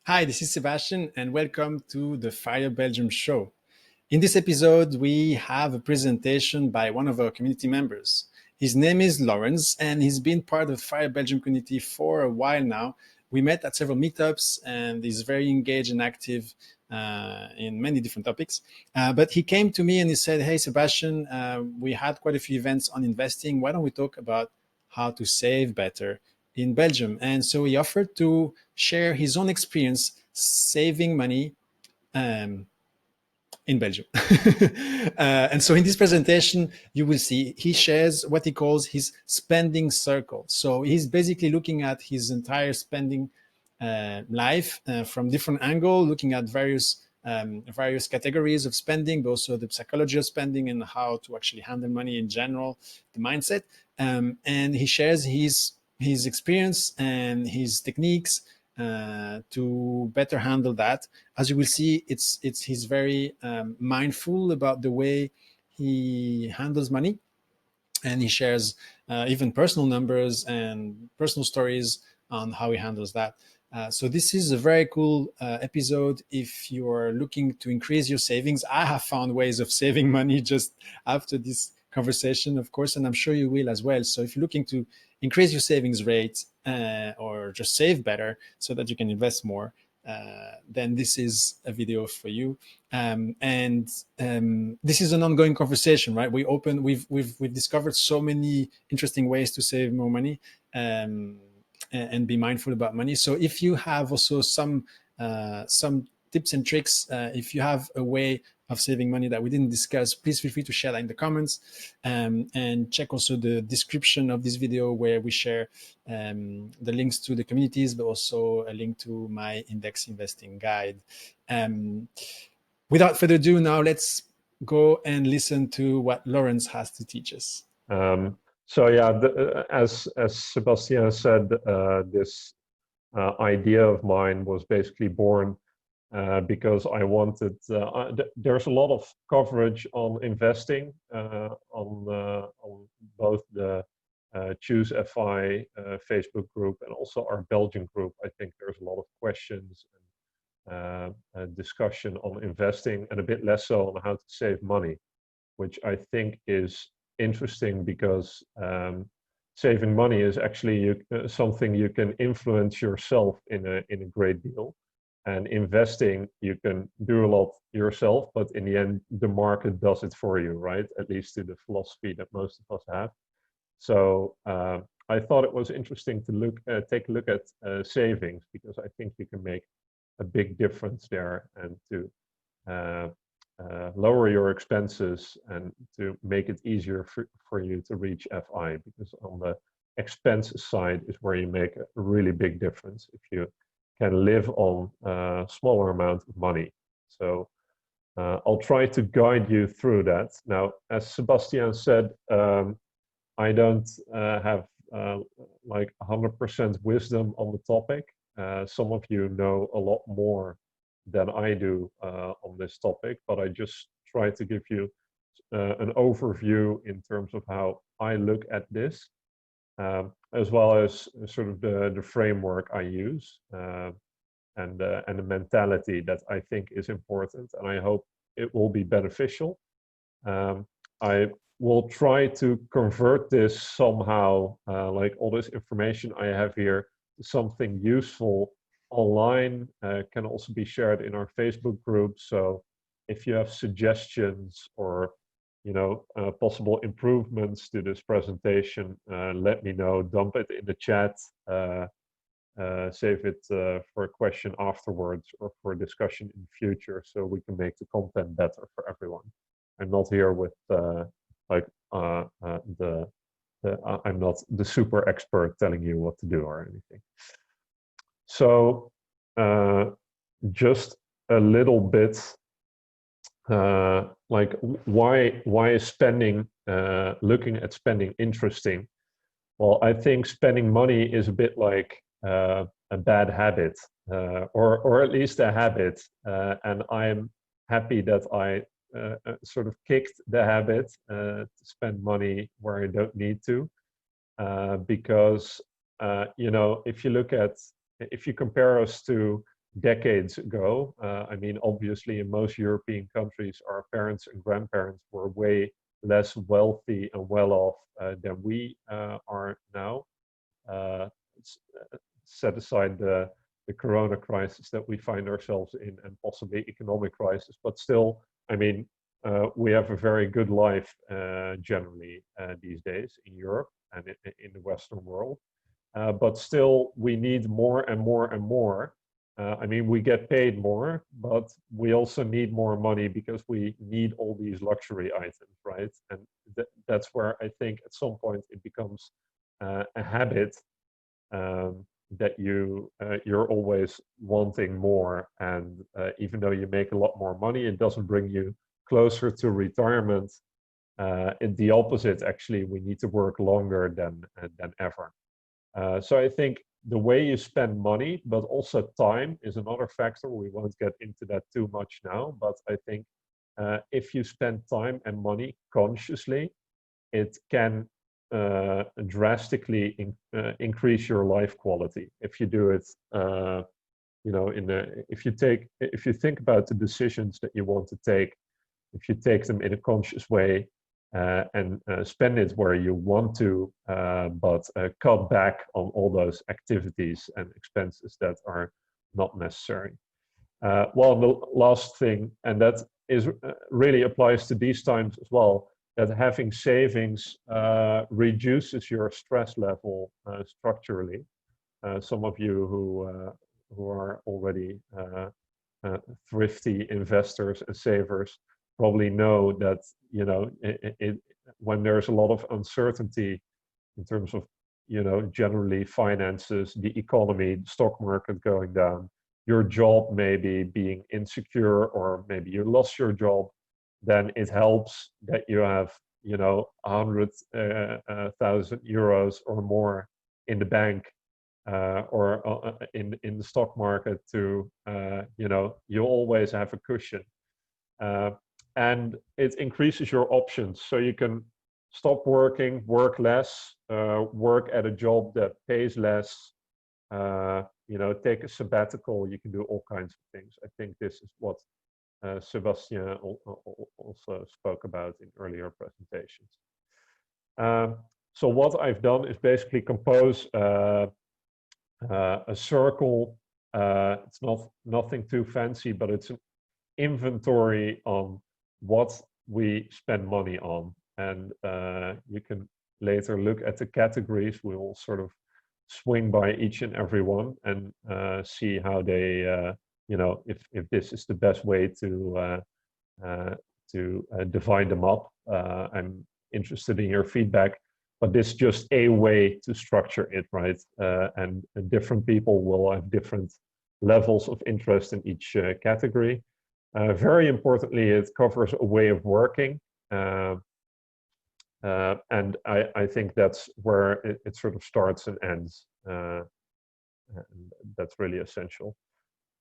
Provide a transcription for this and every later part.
Hi, this is Sebastian, and welcome to the Fire Belgium show. In this episode, we have a presentation by one of our community members. His name is Lawrence, and he's been part of the Fire Belgium community for a while now. We met at several meetups, and he's very engaged and active in many different topics. But he came to me and he said, "Hey, Sebastian, we had quite a few events on investing. Why don't we talk about how to save better in Belgium?" And so he offered to share his own experience saving money um, in Belgium. And so in this presentation, you will see he shares what he calls his spending circle. So he's basically looking at his entire spending life from different angle, looking at various categories of spending, but also the psychology of spending and how to actually handle money in general, the mindset. And he shares his experience and his techniques to better handle that. As you will see, he's very mindful about the way he handles money, and he shares even personal numbers and personal stories on how he handles that. So this is a very cool episode if you are looking to increase your savings. I have found ways of saving money just after this conversation, of course, and I'm sure you will as well. So if you're looking to increase your savings rate or just save better so that you can invest more, then this is a video for you. And this is an ongoing conversation, right? We've discovered so many interesting ways to save more money and be mindful about money. So if you have also some tips and tricks, if you have a way of saving money that we didn't discuss, please feel free to share that in the comments, and check also the description of this video where we share the links to the communities, but also a link to my index investing guide. Without further ado, now let's go and listen to what Lawrence has to teach us. So yeah, as Sebastian said, this idea of mine was basically born because I wanted. There's a lot of coverage on investing on both the Choose FI Facebook group and also our Belgian group. I think there's a lot of questions and discussion on investing, and a bit less so on how to save money, which I think is interesting because saving money is actually something you can influence yourself in a great deal. And investing, you can do a lot yourself, but in the end, the market does it for you, right? At least to the philosophy that most of us have. So I thought it was interesting to take a look at savings, because I think you can make a big difference there, and to lower your expenses and to make it easier for you to reach FI, because on the expense side is where you make a really big difference if you can live on a smaller amount of money. So I'll try to guide you through that. Now, as Sebastian said, I don't have like 100% wisdom on the topic. Some of you know a lot more than I do on this topic, but I just try to give you an overview in terms of how I look at this, as well as sort of the framework I use and the mentality that I think is important, and I hope it will be beneficial. I will try to convert this somehow, like all this information I have here, to something useful online. Can also be shared in our Facebook group. So if you have suggestions or possible improvements to this presentation, let me know. Dump it in the chat. Save it for a question afterwards or for a discussion in the future, so we can make the content better for everyone. I'm not here with I'm not the super expert telling you what to do or anything. So just a little bit, like why is spending, looking at spending, interesting? Well, I think spending money is a bit like a bad habit, or at least a habit, and I'm happy that I sort of kicked the habit to spend money where I don't need to, because if you compare us to decades ago. I mean, obviously, in most European countries, our parents and grandparents were way less wealthy and well off than we are now. Uh, Set aside the corona crisis that we find ourselves in and possibly economic crisis, but still, I mean, we have a very good life generally these days in Europe and in the Western world. But still, we need more and more and more. I mean, we get paid more, but we also need more money because we need all these luxury items, right? And that's where I think at some point it becomes a habit, that you're always wanting more, and even though you make a lot more money, it doesn't bring you closer to retirement. The opposite, actually, we need to work longer than ever. So I think the way you spend money, but also time, is another factor. We won't get into that too much now, but I think if you spend time and money consciously, it can drastically increase your life quality. If you do it, if you think about the decisions that you want to take, if you take them in a conscious way, and spend it where you want to, but cut back on all those activities and expenses that are not necessary. Well, the last thing, and that is really applies to these times as well, that having savings reduces your stress level structurally. Some of you who are already thrifty investors and savers probably know that, when there's a lot of uncertainty in terms of, generally finances, the economy, the stock market going down, your job maybe being insecure, or maybe you lost your job, then it helps that you have, 100,000 euros or more in the bank, or in the stock market to, you always have a cushion. And it increases your options. So you can stop working, work less, work at a job that pays less, take a sabbatical. You can do all kinds of things. I think this is what Sebastian also spoke about in earlier presentations. So what I've done is basically compose a circle. It's nothing too fancy, but it's an inventory on what we spend money on. And you can later look at the categories. We will sort of swing by each and every one and see how they, if this is the best way to divide them up. I'm interested in your feedback, but this is just a way to structure it, right? And different people will have different levels of interest in each category. Very importantly, it covers a way of working. And I think that's where it sort of starts and ends. And that's really essential.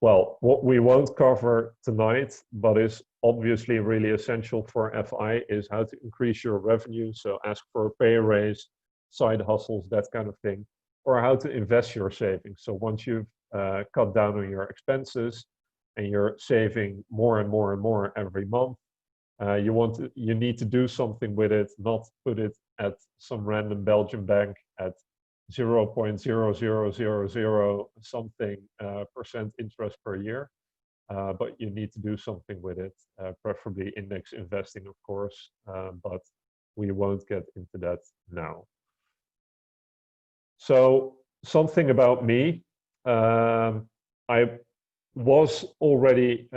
Well, what we won't cover tonight, but is obviously really essential for FI, is how to increase your revenue. So ask for a pay raise, side hustles, that kind of thing, or how to invest your savings. So once you've cut down on your expenses and you're saving more and more and more every month, you need to do something with it, not put it at some random Belgian bank at 0.0000 something percent interest per year, but you need to do something with it, preferably index investing, of course, but we won't get into that now. So something about me. I was already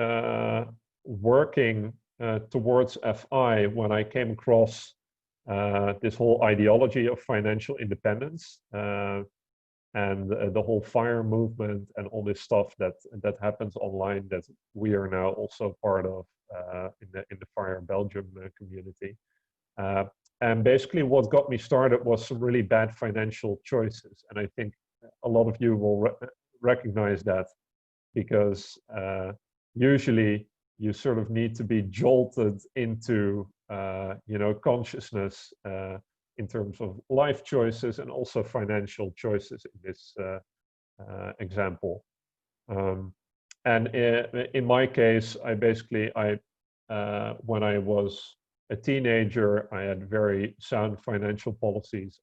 working towards FI when I came across this whole ideology of financial independence, and the whole FIRE movement and all this stuff that happens online that we are now also part of in the FIRE Belgium community. And basically what got me started was some really bad financial choices. And I think a lot of you will recognize that, because usually you sort of need to be jolted into consciousness in terms of life choices and also financial choices in this example. And in my case, when I was a teenager, I had very sound financial policies.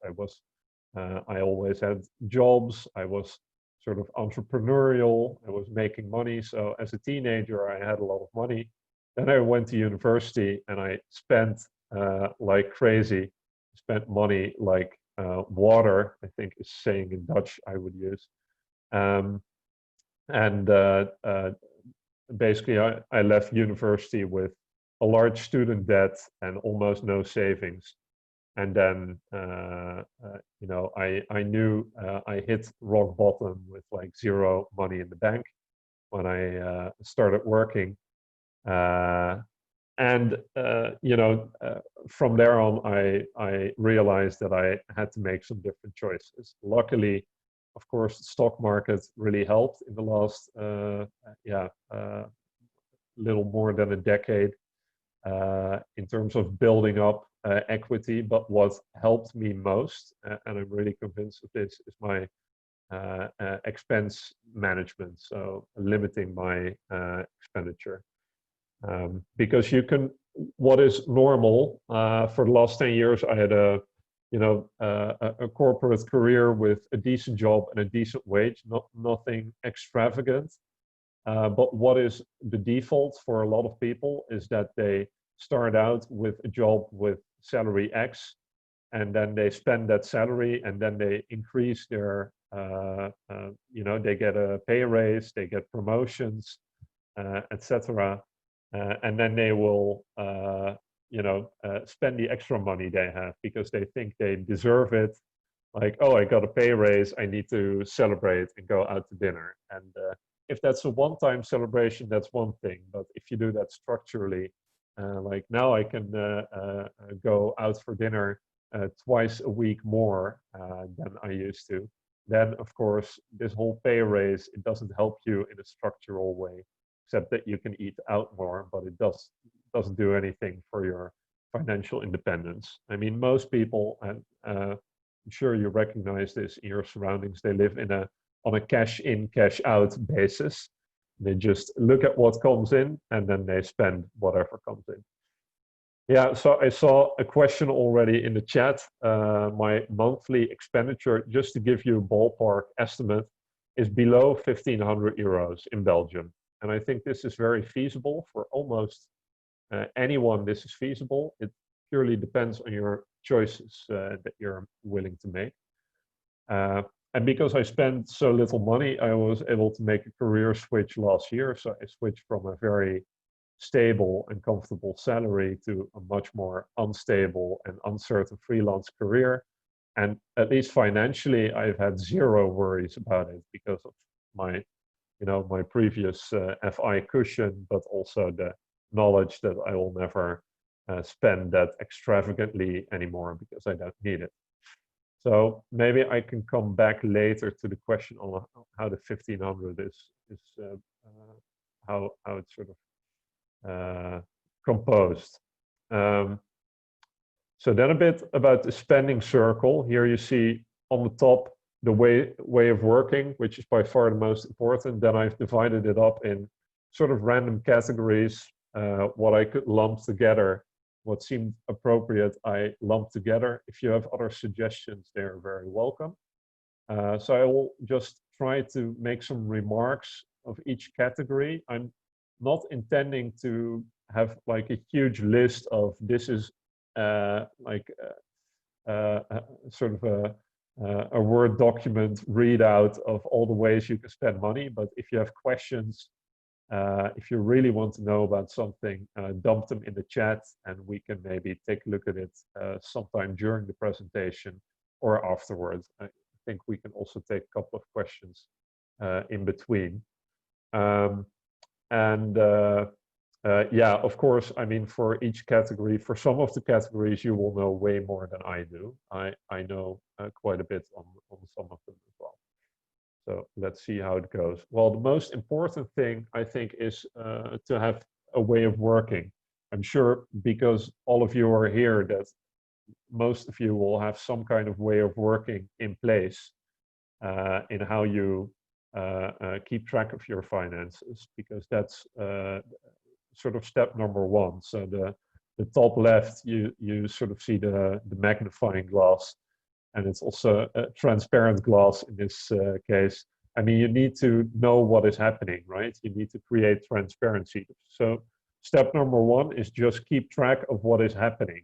I always had jobs. I was sort of entrepreneurial. I was making money. So as a teenager, I had a lot of money. Then I went to university and I spent like crazy. Spent money like water, I think is saying in Dutch I would use. Um, and basically, I left university with a large student debt and almost no savings. And then, I knew I hit rock bottom with like zero money in the bank when I started working. Uh, and from there on, I realized that I had to make some different choices. Luckily, of course, the stock market really helped in the last little more than a decade in terms of building up equity. But what helped me most, and I'm really convinced of this, is my expense management. So limiting my expenditure. Because what is normal for the last 10 years, I had a corporate career with a decent job and a decent wage, nothing extravagant. But what is the default for a lot of people is that they start out with a job with salary X, and then they spend that salary, and then they increase their, they get a pay raise, they get promotions, etc. And then they will, spend the extra money they have because they think they deserve it. Like, oh, I got a pay raise, I need to celebrate and go out to dinner. And if that's a one-time celebration, that's one thing. But if you do that structurally, like now I can go out for dinner twice a week more than I used to. Then, of course, this whole pay raise, it doesn't help you in a structural way, except that you can eat out more, but it doesn't do anything for your financial independence. I mean, most people, and I'm sure you recognize this in your surroundings, they live on a cash in, cash out basis. They just look at what comes in and then they spend whatever comes in. Yeah, so I saw a question already in the chat. My monthly expenditure, just to give you a ballpark estimate, is below 1,500 euros in Belgium. And I think this is very feasible for almost anyone. This is feasible. It purely depends on your choices that you're willing to make. And because I spent so little money, I was able to make a career switch last year. So I switched from a very stable and comfortable salary to a much more unstable and uncertain freelance career. And at least financially, I've had zero worries about it because of my previous FI cushion, but also the knowledge that I will never spend that extravagantly anymore because I don't need it. So maybe I can come back later to the question on how the 1,500 is how it's sort of composed. So then a bit about the spending circle. Here you see on the top the way of working, which is by far the most important. Then I've divided it up in sort of random categories, what I could lump together, what seemed appropriate, I lumped together. If you have other suggestions, they're very welcome. So I will just try to make some remarks of each category. I'm not intending to have like a huge list of this is sort of a Word document readout of all the ways you can spend money. But if you have questions, if you really want to know about something, dump them in the chat and we can maybe take a look at it sometime during the presentation or afterwards. I think we can also take a couple of questions in between. Yeah, of course, I mean, for each category, for some of the categories, you will know way more than I do. I know quite a bit on some of them as well. So let's see how it goes. Well, the most important thing, I think, is to have a way of working. I'm sure because all of you are here that most of you will have some kind of way of working in place in how you keep track of your finances, because that's sort of step number one. So the top left, you sort of see the magnifying glass, and it's also a transparent glass in this case. I mean, you need to know what is happening, right? You need to create transparency. So step number one is just keep track of what is happening.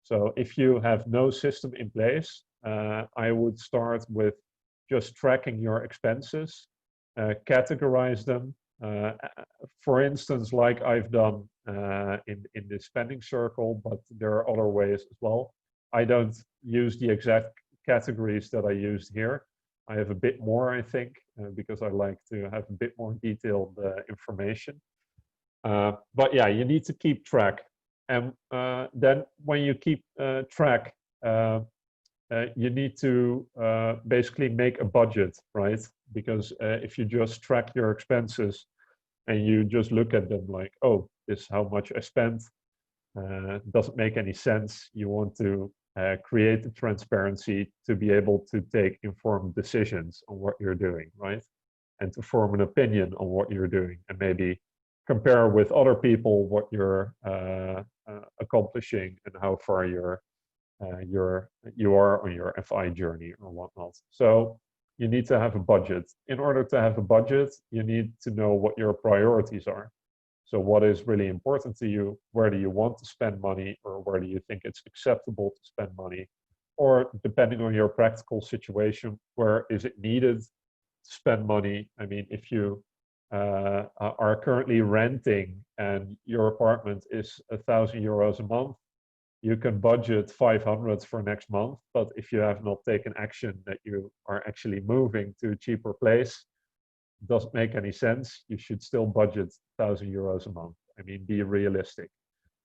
So if you have no system in place, I would start with just tracking your expenses, categorize them. For instance, like I've done in the spending circle, but there are other ways as well. I don't use the exact categories that I used here. I have a bit more, I think, because I like to have a bit more detailed information. But yeah, you need to keep track. And then when you keep track, you need to basically make a budget, right? Because if you just track your expenses and you just look at them like, oh, this is how much I spent, doesn't make any sense. You want to create the transparency to be able to take informed decisions on what you're doing, right? And to form an opinion on what you're doing, and maybe compare with other people what you're accomplishing and how far you are on your FI journey or whatnot. So you need to have a budget. In order to have a budget, you need to know what your priorities are. So what is really important to you? Where do you want to spend money, or where do you think it's acceptable to spend money? Or depending on your practical situation, where is it needed to spend money? I mean, if you are currently renting and your apartment is €1,000 a month, you can budget 500 for next month. But if you have not taken action that you are actually moving to a cheaper place, doesn't make any sense. You should still budget €1,000 a month. I mean, be realistic.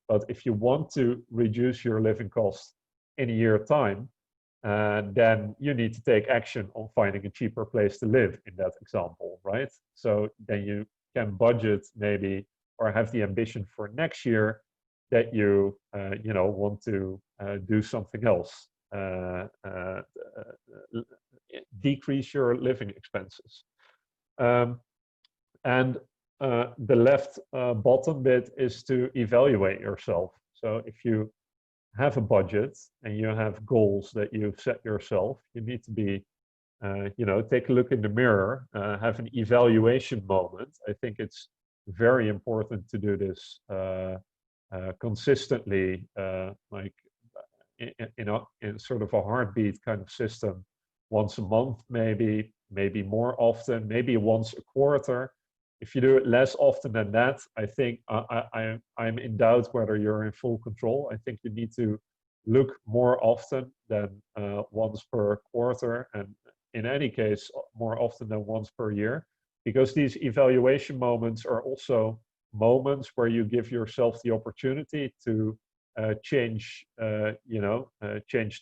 But if you want to reduce your living costs in a year's time, then you need to take action on finding a cheaper place to live in that example, right? So then you can budget maybe, or have the ambition for next year that you want to do something else, decrease your living expenses. And the left bottom bit is to evaluate yourself. So if you have a budget and you have goals that you've set yourself, you need to be, take a look in the mirror, have an evaluation moment. I think it's very important to do this consistently, like in sort of a heartbeat kind of system, once a month, maybe more often, maybe once a quarter. If you do it less often than that, I think I'm in doubt whether you're in full control. I think you need to look more often than once per quarter, and in any case, more often than once per year, because these evaluation moments are also moments where you give yourself the opportunity to change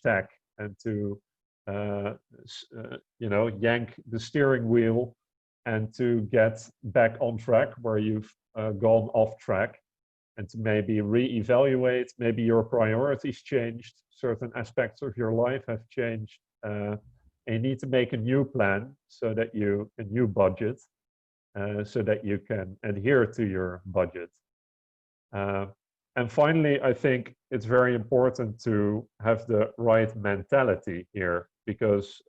tack, and to yank the steering wheel, and to get back on track where you've gone off track, and to maybe re-evaluate. Maybe your priorities changed, certain aspects of your life have changed, and you need to make a new plan, a new budget, so that you can adhere to your budget. And finally, I think it's very important to have the right mentality here, because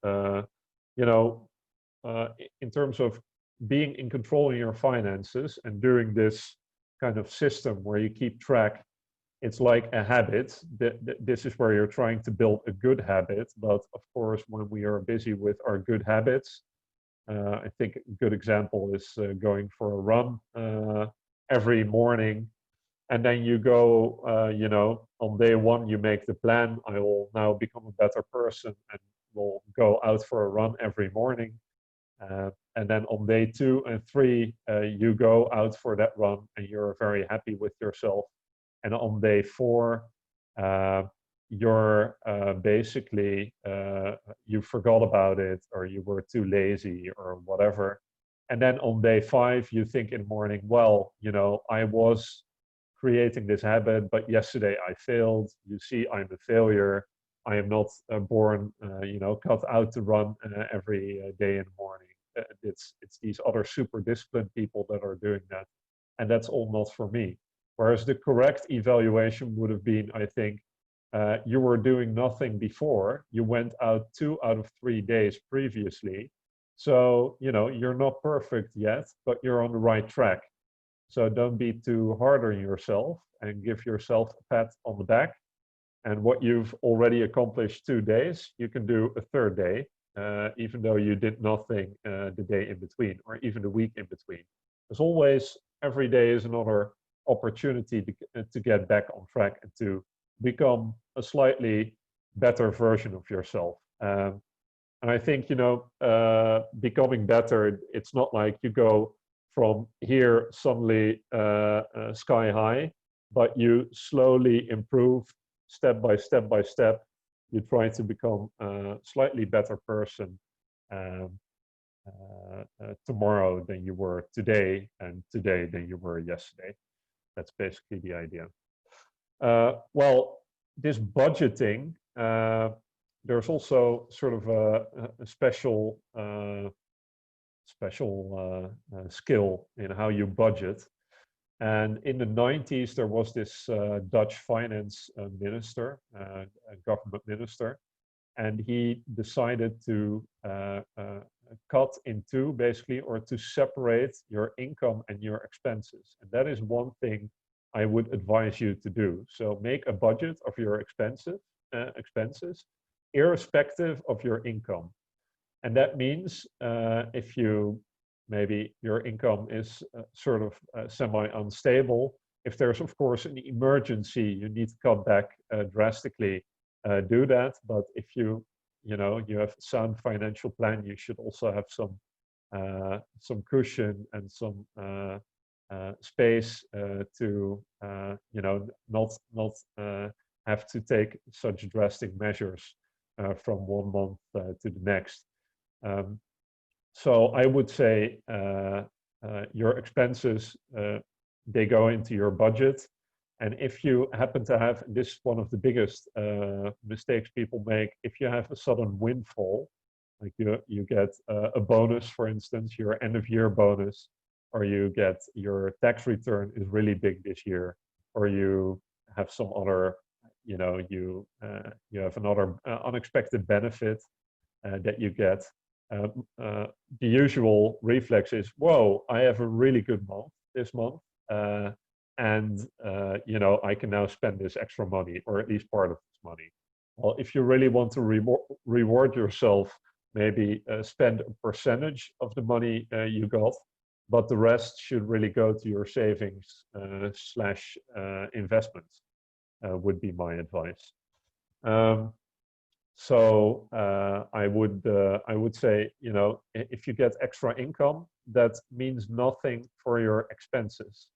in terms of being in control of your finances and doing this kind of system where you keep track, it's like a habit. This is where you're trying to build a good habit. But of course, when we are busy with our good habits, I think a good example is going for a run every morning. And then you go, on day one, you make the plan. I will now become a better person and will go out for a run every morning. And then on day 2 and 3, you go out for that run and you're very happy with yourself. And on day 4, you're basically, you forgot about it, or you were too lazy or whatever. And then on day 5, you think in the morning, well, I was creating this habit, but yesterday I failed. You see, I'm a failure. I am not born, cut out to run every day in the morning. it's these other super disciplined people that are doing that, and that's all not for me. Whereas the correct evaluation would have been, I think, you were doing nothing before. You went out 2 out of 3 days previously. So, you're not perfect yet, but you're on the right track. So don't be too hard on yourself and give yourself a pat on the back. And what you've already accomplished 2 days, you can do a third day, even though you did nothing the day in between or even the week in between. As always, every day is another opportunity to get back on track and to become a slightly better version of yourself. And I think, becoming better, it's not like you go from here suddenly sky high, but you slowly improve step by step by step. You try to become a slightly better person um, tomorrow than you were today, and today than you were yesterday. That's basically the idea. Well, this budgeting, there's also sort of a special skill in how you budget. And in the 90s, there was this Dutch finance minister, a government minister, and he decided to cut in two, basically, or to separate your income and your expenses. And that is one thing I would advise you to do. So make a budget of your expenses, irrespective of your income. And that means if you maybe your income is sort of semi-unstable, if there's of course an emergency, you need to cut back drastically, do that. But if you have a sound financial plan, you should also have some cushion and some space to not have to take such drastic measures from one month to the next. So I would say your expenses, they go into your budget. And if you happen to have, this is one of the biggest mistakes people make, if you have a sudden windfall, like you get a bonus, for instance, your end of year bonus, or you get your tax return is really big this year, or you have some other, you have another unexpected benefit that you get. The usual reflex is, whoa, I have a really good month this month. And I can now spend this extra money, or at least part of this money. Well, if you really want to reward yourself, maybe spend a percentage of the money you got, but the rest should really go to your savings slash investments, would be my advice. So I would say, if you get extra income, that means nothing for your expenses.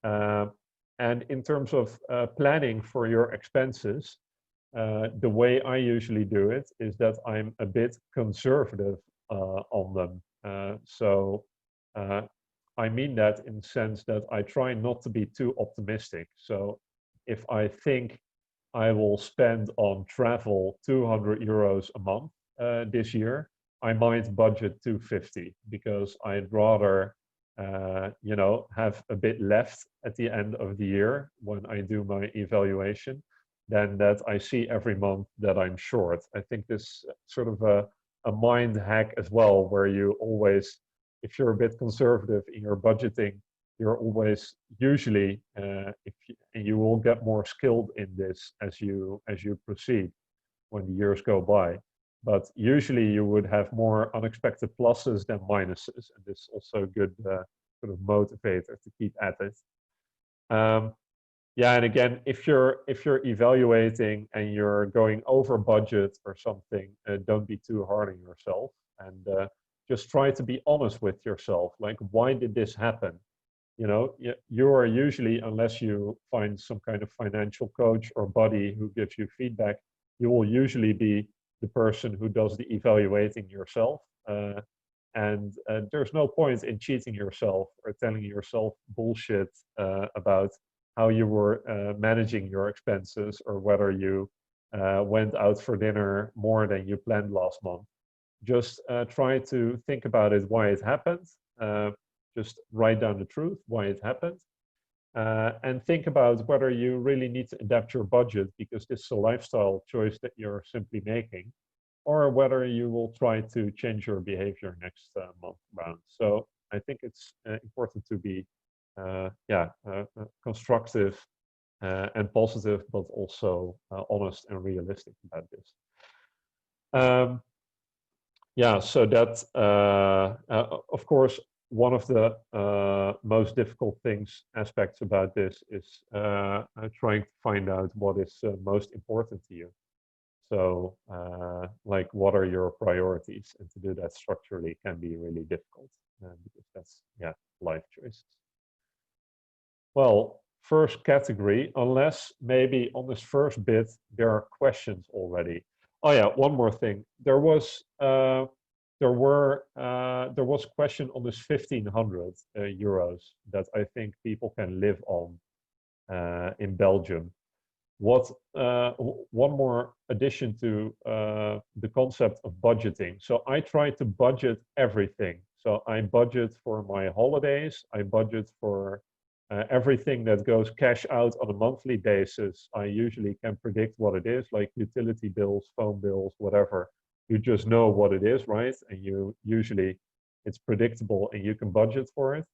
And in terms of planning for your expenses, the way I usually do it is that I'm a bit conservative on them. So I mean that in the sense that I try not to be too optimistic. So if I think I will spend on travel 200 euros a month this year, I might budget 250, because I'd rather have a bit left at the end of the year when I do my evaluation than that I see every month that I'm short. I think this sort of a mind hack as well, where you always, if you're a bit conservative in your budgeting, you're always usually, and you will get more skilled in this as you proceed when the years go by. But usually you would have more unexpected pluses than minuses, and this is also a good sort of motivator to keep at it. Yeah, and again, if you're evaluating and you're going over budget or something, don't be too hard on yourself, and just try to be honest with yourself. Like, why did this happen? You are usually, unless you find some kind of financial coach or buddy who gives you feedback, you will usually be the person who does the evaluating yourself. And there's no point in cheating yourself or telling yourself bullshit about how you were managing your expenses, or whether you went out for dinner more than you planned last month. just try to think about it, why it happened. Just write down the truth, why it happened. And think about whether you really need to adapt your budget because this is a lifestyle choice that you're simply making, or whether you will try to change your behavior next month round. So I think it's important to be constructive and positive, but also honest and realistic about this. So that, of course, one of the most difficult aspects about this is trying to find out what is most important to you. So, like, what are your priorities? And to do that structurally can be really difficult because that's, life choices. Well, first category, unless maybe on this first bit there are questions already. Oh yeah, one more thing. There was a question on this 1,500 euros that I think people can live on in Belgium. One more addition to the concept of budgeting. So I try to budget everything. So I budget for my holidays. I budget for everything that goes cash out on a monthly basis. I usually can predict what it is, like utility bills, phone bills, whatever. You just know what it is, right? And you usually, it's predictable and you can budget for it.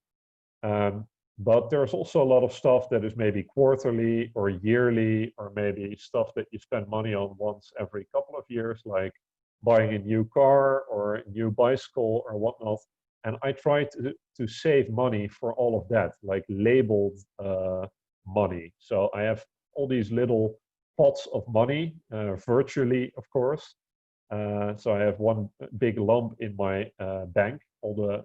But there's also a lot of stuff that is maybe quarterly or yearly, or maybe stuff that you spend money on once every couple of years, like buying a new car or a new bicycle or whatnot. And I try to save money for all of that, like labeled money. So I have all these little pots of money, virtually, of course. So I have one big lump in my bank, all the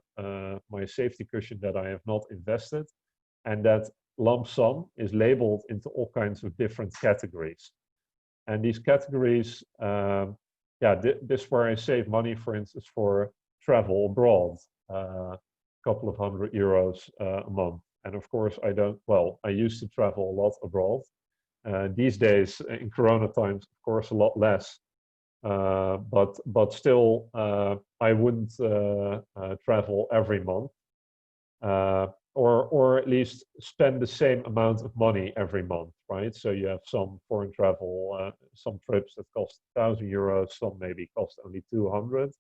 my safety cushion that I have not invested. And that lump sum is labeled into all kinds of different categories. And these categories, this is where I save money, for instance, for travel abroad, a couple of €100 a month. And of course, I used to travel a lot abroad. These days, in Corona times, of course, a lot less. But still, I wouldn't travel every month. Or at least spend the same amount of money every month, right? So you have some foreign travel, some trips that cost €1,000, some maybe cost only 200.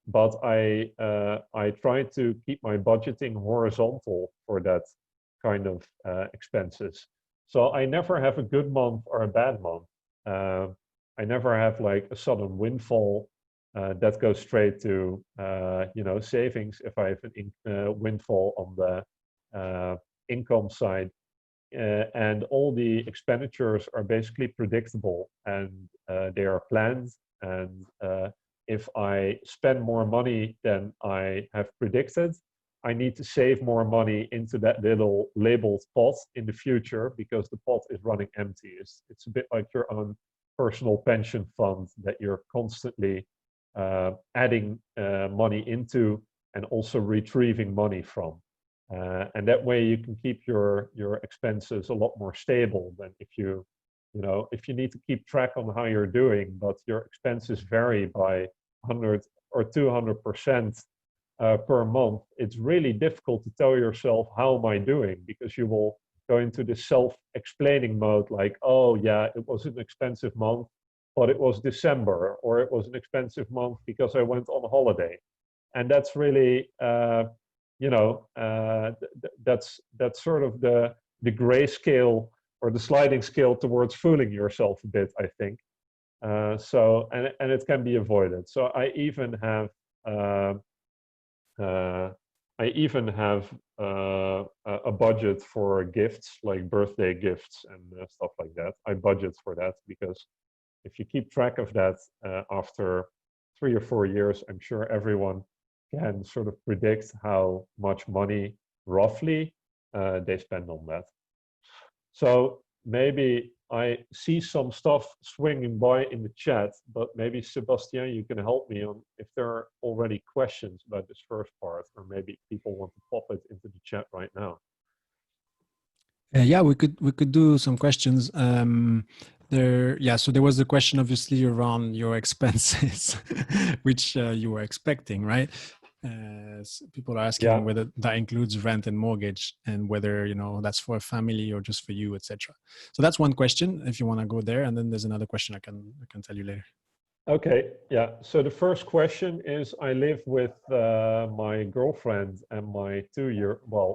But I try to keep my budgeting horizontal for that kind of expenses. So I never have a good month or a bad month. I never have like a sudden windfall that goes straight to savings. If I have a windfall on the income side, and all the expenditures are basically predictable and they are planned. And if I spend more money than I have predicted, I need to save more money into that little labeled pot in the future because the pot is running empty. It's a bit like your own personal pension fund that you're constantly adding money into and also retrieving money from. And that way you can keep your expenses a lot more stable than if you need to keep track on how you're doing, but your expenses vary by 100 or 200% per month. It's really difficult to tell yourself, how am I doing? Because you will go into this self-explaining mode, like, oh yeah, it was an expensive month, but it was December, or it was an expensive month because I went on holiday. And that's really, that's sort of the grayscale or the sliding scale towards fooling yourself a bit, I think. And it can be avoided. So I even have a budget for gifts, like birthday gifts and stuff like that. I budget for that because if you keep track of that after 3 or 4 years, I'm sure everyone can sort of predict how much money roughly they spend on that. So maybe I see some stuff swinging by in the chat, but maybe Sebastian, you can help me on if there are already questions about this first part, or maybe people want to pop it into the chat right now. Yeah, we could do some questions. So there was a question obviously around your expenses, which you were expecting, right? People are asking Yeah. whether that includes rent and mortgage, and whether that's for a family or just for you, etc. So that's one question. If you want to go there, and then there's another question I can tell you later. Okay, yeah. So the first question is, I live with my girlfriend and my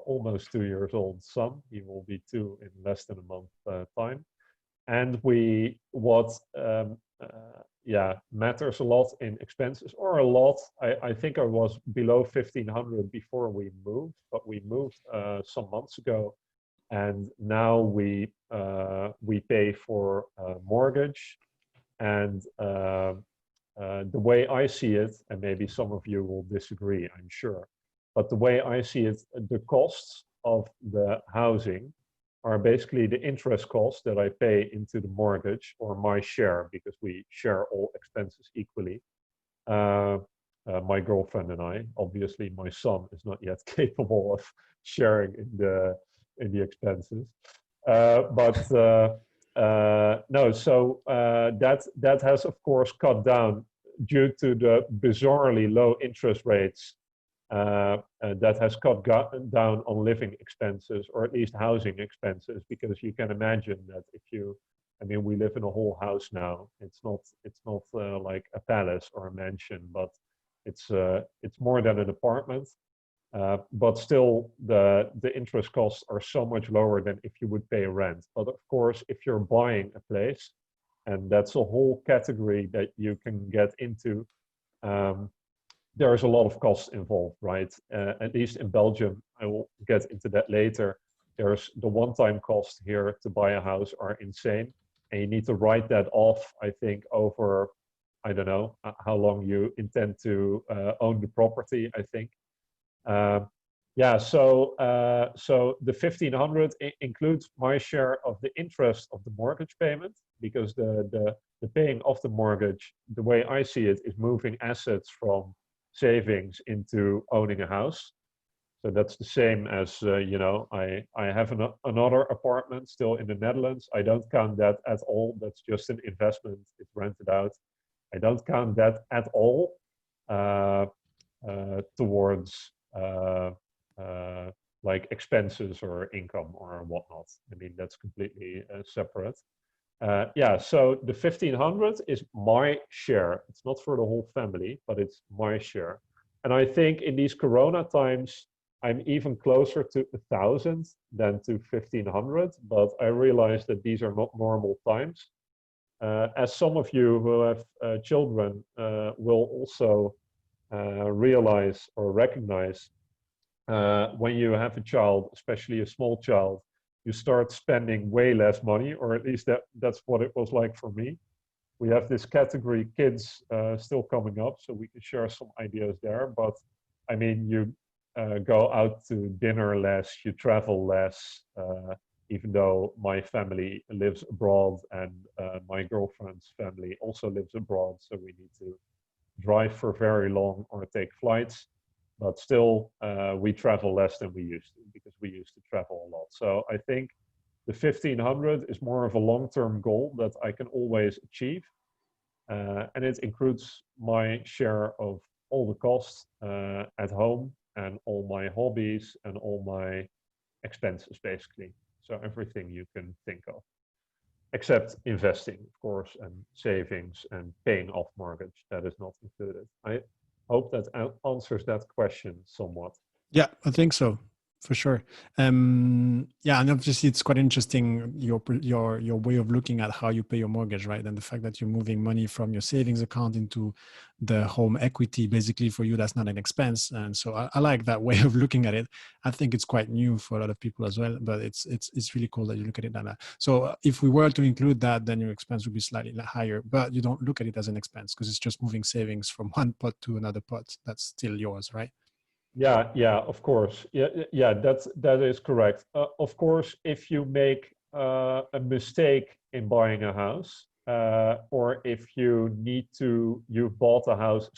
almost 2 years old son. He will be two in less than a month time. And what matters a lot in expenses, or a lot. I think I was below 1,500 before we moved, but we moved some months ago, and now we pay for mortgage. And the way I see it, and maybe some of you will disagree, I'm sure, but the way I see it, the costs of the housing are basically the interest costs that I pay into the mortgage, or my share, because we share all expenses equally. Uh, my girlfriend and I. Obviously, my son is not yet capable of sharing in the expenses. But no, so that has of course cut down due to the bizarrely low interest rates. That has cut down on living expenses, or at least housing expenses, because you can imagine that I mean, we live in a whole house now. It's not like a palace or a mansion, but it's more than an apartment. But still, the interest costs are so much lower than if you would pay rent. But of course, if you're buying a place, and that's a whole category that you can get into, um, there's a lot of costs involved, right? At least in Belgium, I will get into that later. There's the one-time cost here to buy a house are insane, and you need to write that off, I think, over, I don't know how long you intend to own the property, I think. Um, yeah, so the 1,500 includes my share of the interest of the mortgage payment, because the paying off the mortgage, the way I see it, is moving assets from savings into owning a house. So that's the same as I have another apartment still in the Netherlands. I don't count that at all. That's just an investment. It's rented out. I don't count that at all uh, towards like expenses or income or whatnot. I mean, that's completely separate. Yeah, so the 1,500 is my share. It's not for the whole family, but it's my share. And I think in these Corona times, I'm even closer to 1,000 than to 1,500. But I realize that these are not normal times. As some of you who have children will also realize or recognize, when you have a child, especially a small child, you start spending way less money, or at least that's what it was like for me. We have this category kids still coming up, so we can share some ideas there. But I mean, you go out to dinner less, you travel less, even though my family lives abroad, and my girlfriend's family also lives abroad, so we need to drive for very long or take flights. But still, we travel less than we used to, because we used to travel a lot. So I think the 1,500 is more of a long-term goal that I can always achieve. And it includes my share of all the costs at home, and all my hobbies, and all my expenses, basically. So everything you can think of, except investing, of course, and savings and paying off mortgage. That is not included. I hope that answers that question somewhat. Yeah, I think so, for sure. Yeah, and obviously it's quite interesting your way of looking at how you pay your mortgage, right? And the fact that you're moving money from your savings account into the home equity, basically for you, that's not an expense. And so I like that way of looking at it. I think it's quite new for a lot of people as well, but it's really cool that you look at it like that. So if we were to include that, then your expense would be slightly higher, but you don't look at it as an expense because it's just moving savings from one pot to another pot. That's still yours, right? Yeah, yeah, of course. Yeah, that is correct. Of course, if you make a mistake in buying a house, or if you've bought a house,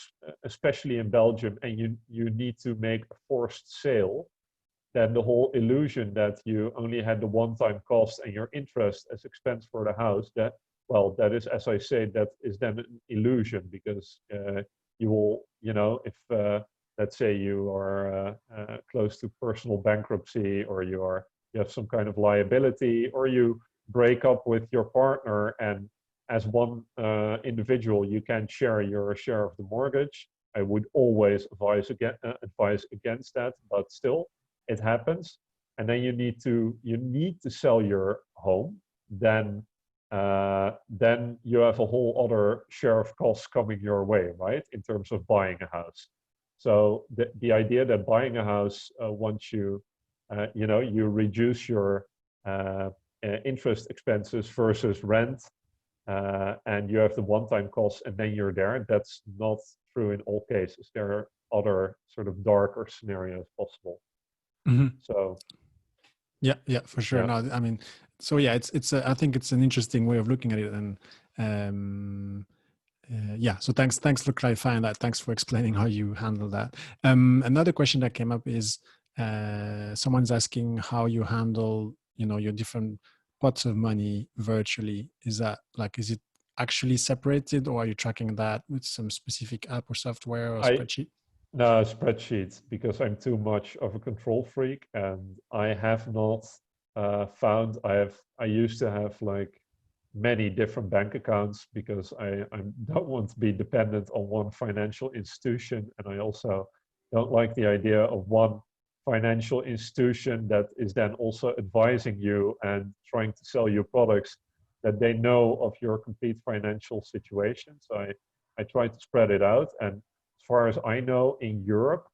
especially in Belgium, and you need to make a forced sale, then the whole illusion that you only had the one-time cost and your interest as expense for the house, that well, that is, as I say, that is then an illusion, because you will, if let's say you are close to personal bankruptcy, or you have some kind of liability, or you break up with your partner, and as one individual you can share your share of the mortgage. I would always advise against that, but still, it happens, and then you need to sell your home. Then you have a whole other share of costs coming your way, right? In terms of buying a house. So the idea that buying a house, once you reduce your interest expenses versus rent, and you have the one-time costs, and then you're there. That's not true in all cases. There are other sort of darker scenarios possible. Mhm. So Yeah, for sure. yeah, No, I mean, so yeah, I think it's an interesting way of looking at it, and yeah. So thanks for clarifying that. Thanks for explaining how you handle that. Another question that came up is someone's asking how you handle, your different pots of money virtually. Is it actually separated, or are you tracking that with some specific app or software or I spreadsheet? no spreadsheets, because I'm too much of a control freak, and I have not found. I used to have like many different bank accounts, because I don't want to be dependent on one financial institution, and I also don't like the idea of one financial institution that is then also advising you and trying to sell you products that they know of your complete financial situation. So I try to spread it out, and as far as I know, in Europe,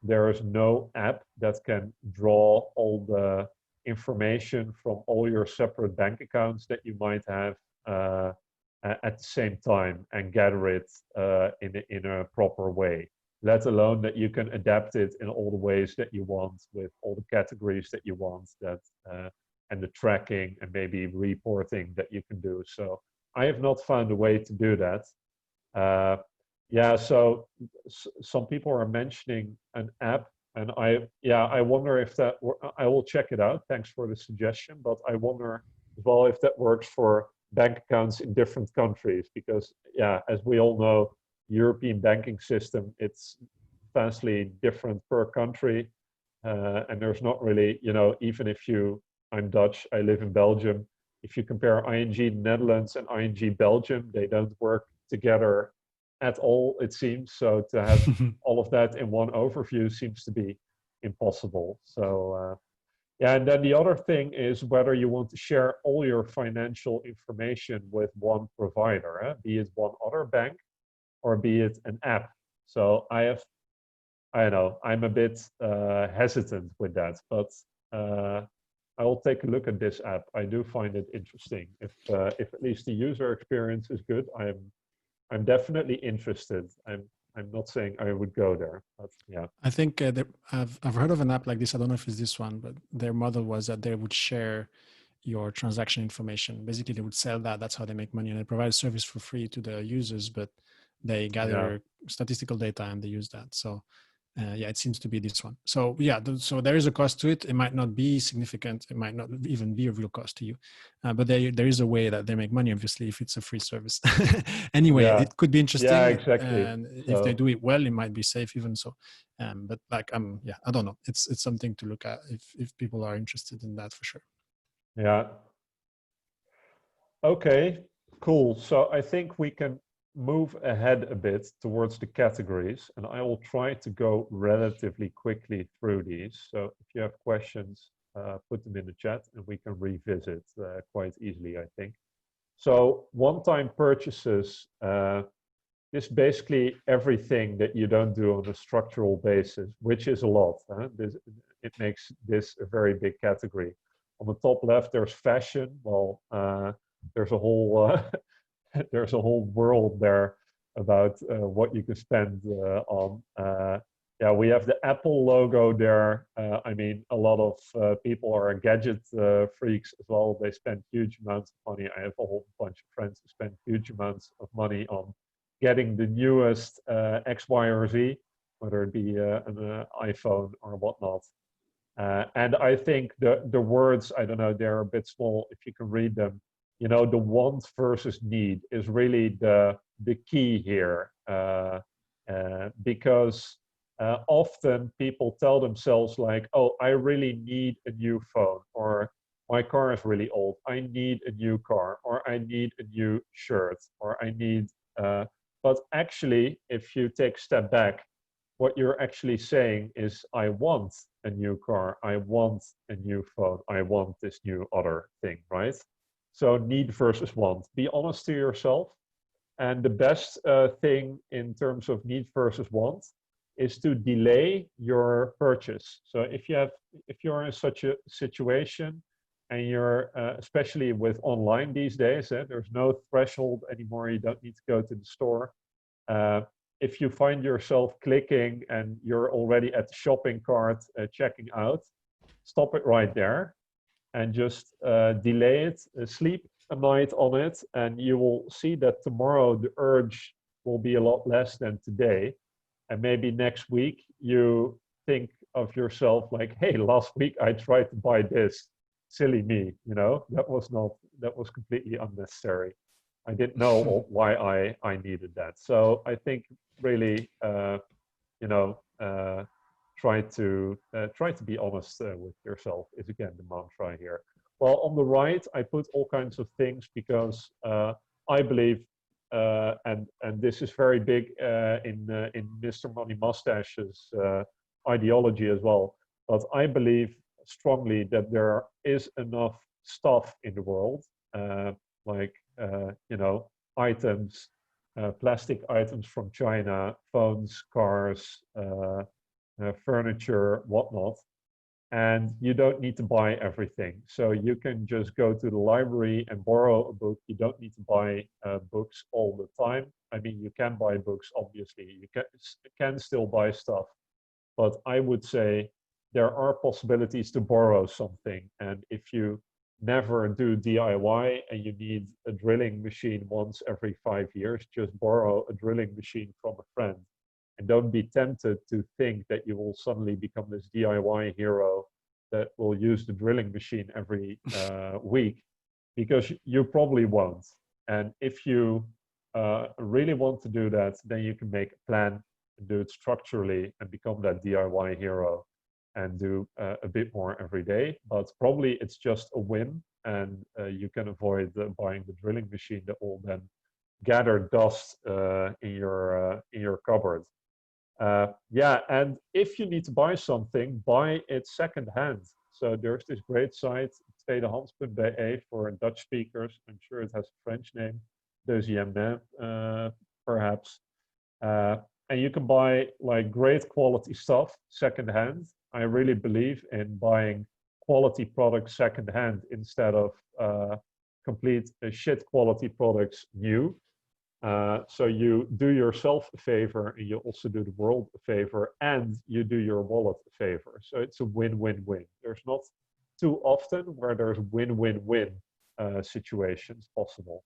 there is no app that can draw all the information from all your separate bank accounts that you might have uh, at the same time, and gather it in a proper way. Let alone that you can adapt it in all the ways that you want, with all the categories that you want, and the tracking and maybe reporting that you can do. So I have not found a way to do that. Uh, yeah, so some people are mentioning an app, and I wonder if I will check it out. Thanks for the suggestion, but I wonder as well if that works for bank accounts in different countries, because yeah, as we all know, European banking system, it's vastly different per country, and there's not really, even if I'm Dutch, I live in Belgium. If you compare ING Netherlands and ING Belgium, they don't work together at all, it seems. So to have all of that in one overview seems to be impossible. So yeah, and then the other thing is whether you want to share all your financial information with one provider, be it one other bank or be it an app. So I don't know, I'm a bit hesitant with that, but I will take a look at this app. I do find it interesting. If at least the user experience is good, I'm definitely interested. I'm not saying I would go there, but yeah. I think I've heard of an app like this. I don't know if it's this one, but their model was that they would share your transaction information. Basically, they would sell that. That's how they make money, and they provide a service for free to the users, but they Yeah. gather statistical data and they use that. So yeah, it seems to be this one. So yeah, so there is a cost to it. It might not be significant. It might not even be a real cost to you, but there is a way that they make money. Obviously, if it's a free service. Anyway, Yeah. it could be Yeah, interesting, exactly. and if they So do it well, it might be safe even so. But like yeah, I don't know. It's something to look at if people are interested in that for sure. yeah. Okay, cool. So I think we can move ahead a bit towards the categories, and I will try to go relatively quickly through these. So if you have questions, put them in the chat and we can revisit quite easily, I think. So one-time purchases, this basically everything that you don't do on a structural basis, which is a lot. It makes this a very big category. On the top left, there's fashion. Well, there's a whole there's a whole world there about what you can spend on. Yeah, we have the Apple logo there. I mean, a lot of people are gadget freaks as well. They spend huge amounts of money. I have a whole bunch of friends who spend huge amounts of money on getting the newest X, Y, or Z, whether it be an iPhone or whatnot. And I think the words, I don't know, they're a bit small if you can read them. the want versus need is really the key here, because often people tell themselves like, oh, I really need a new phone, or my car is really old, I need a new car, or I need a new shirt, or I need but actually, if you take a step back, what you're actually saying is, I want a new car, I want a new phone, I want this new other thing, right? So need versus want. Be honest to yourself. And the best thing in terms of need versus want is to delay your purchase. So if you're in such a situation, and you're especially with online these days, there's no threshold anymore. You don't need to go to the store. Uh, if you find yourself clicking and you're already at the shopping cart checking out, stop it right there and just delay it, sleep a night on it, and you will see that tomorrow the urge will be a lot less than today. And maybe next week you think of yourself like, hey, last week I tried to buy this. Silly me, that was completely unnecessary. I didn't know why I needed that. So I think really, you know, uh, try to be honest with yourself is again the mantra here. Well, on the right, I put all kinds of things because I believe, and this is very big in Mr. Money Mustache's ideology as well. But I believe strongly that there is enough stuff in the world, like items, plastic items from China, phones, cars, furniture, whatnot. And you don't need to buy everything. So you can just go to the library and borrow a book. You don't need to buy books all the time. I mean, you can buy books, obviously. You can still buy stuff. But I would say there are possibilities to borrow something. And if you never do DIY and you need a drilling machine once every 5 years, just borrow a drilling machine from a friend. And don't be tempted to think that you will suddenly become this DIY hero that will use the drilling machine every week, because you probably won't. And if you really want to do that, then you can make a plan and do it structurally and become that DIY hero and do a bit more every day. But probably it's just a win, and you can avoid buying the drilling machine that will then gather dust in your cupboard. Yeah, and if you need to buy something, buy it secondhand. So there's this great site, tweedehands.be, for Dutch speakers. I'm sure it has a French name, deuxième main, perhaps. Uh, and you can buy like great quality stuff secondhand. I really believe in buying quality products secondhand instead of complete shit quality products new. So you do yourself a favor, and you also do the world a favor, and you do your wallet a favor. So it's a win-win-win. There's not too often where there's win-win-win situations possible.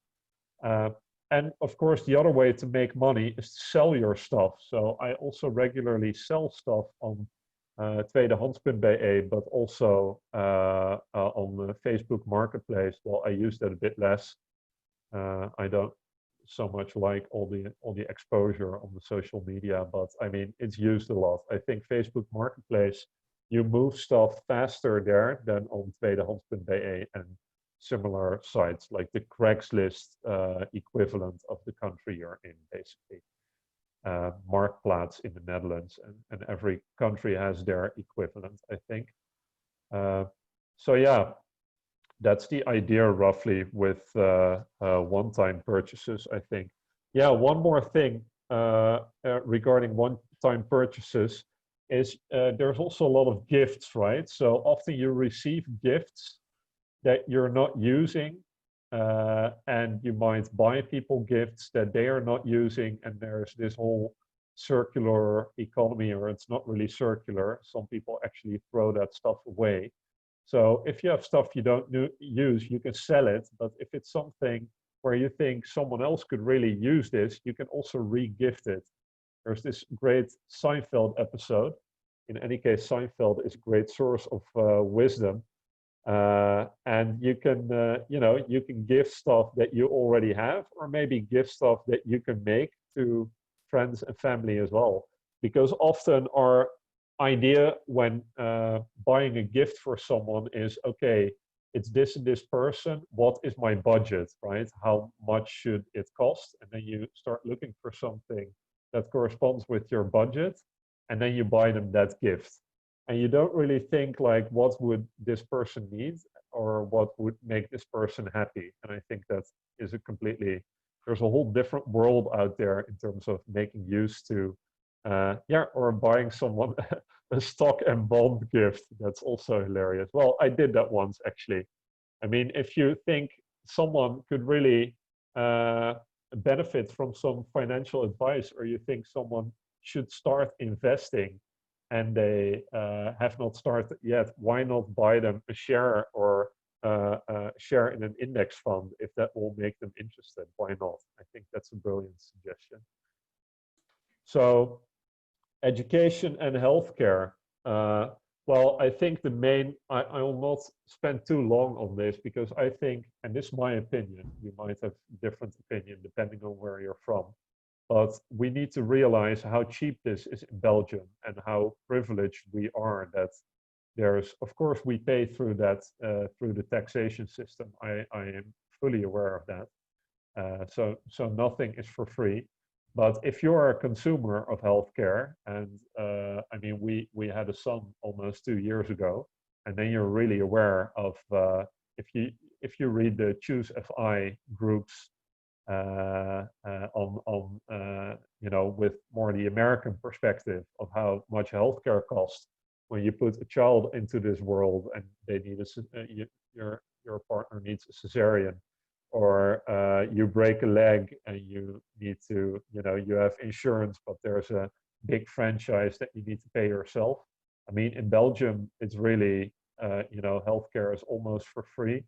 Uh, and of course, the other way to make money is to sell your stuff. So I also regularly sell stuff on tweedehands.be, but also on the Facebook Marketplace. Well, I use that a bit less. I don't so much like all the exposure on the social media, but I mean, it's used a lot. I think Facebook Marketplace, you move stuff faster there than on tweedehands.be and similar sites like the Craigslist equivalent of the country you're in, basically. Marktplaats in the Netherlands, and every country has their equivalent, I think. So yeah, that's the idea roughly with one-time purchases, I think. Yeah, one more thing regarding one-time purchases is there's also a lot of gifts, right? So often you receive gifts that you're not using, and you might buy people gifts that they are not using, and there's this whole circular economy, or it's not really circular. Some people actually throw that stuff away. So if you have stuff you don't use, you can sell it. But if it's something where you think someone else could really use this, you can also re-gift it. There's this great Seinfeld episode. In any case, Seinfeld is a great source of wisdom. And you can, you can give stuff that you already have, or maybe give stuff that you can make to friends and family as well. Because often our idea when buying a gift for someone is, okay, it's this and this person. What is my budget, right? How much should it cost? And then you start looking for something that corresponds with your budget, and then you buy them that gift. And you don't really think like, what would this person need, or what would make this person happy? And I think that is a completely, there's a whole different world out there in terms of making use to, yeah, or buying someone a stock and bond gift. That's also hilarious. Well, I did that once actually. I mean, if you think someone could really uh, benefit from some financial advice, or you think someone should start investing and they have not started yet, why not buy them a share, or share in an index fund if that will make them interested? Why not? I think that's a brilliant suggestion. So education and healthcare. Uh, well, I think the main, I will not spend too long on this, because I think, and this is my opinion, you might have different opinion depending on where you're from, but we need to realize how cheap this is in Belgium, and how privileged we are that there's, of course, we pay through that, through the taxation system. I am fully aware of that. So nothing is for free. But if you're a consumer of healthcare, and I mean, we had a son almost 2 years ago, and then you're really aware of, if you read the Choose FI groups, on with more the American perspective of how much healthcare costs when you put a child into this world, and they need your partner needs a cesarean, or you break a leg and you need to, you have insurance, but there's a big franchise that you need to pay yourself. I mean, in Belgium, it's really, healthcare is almost for free.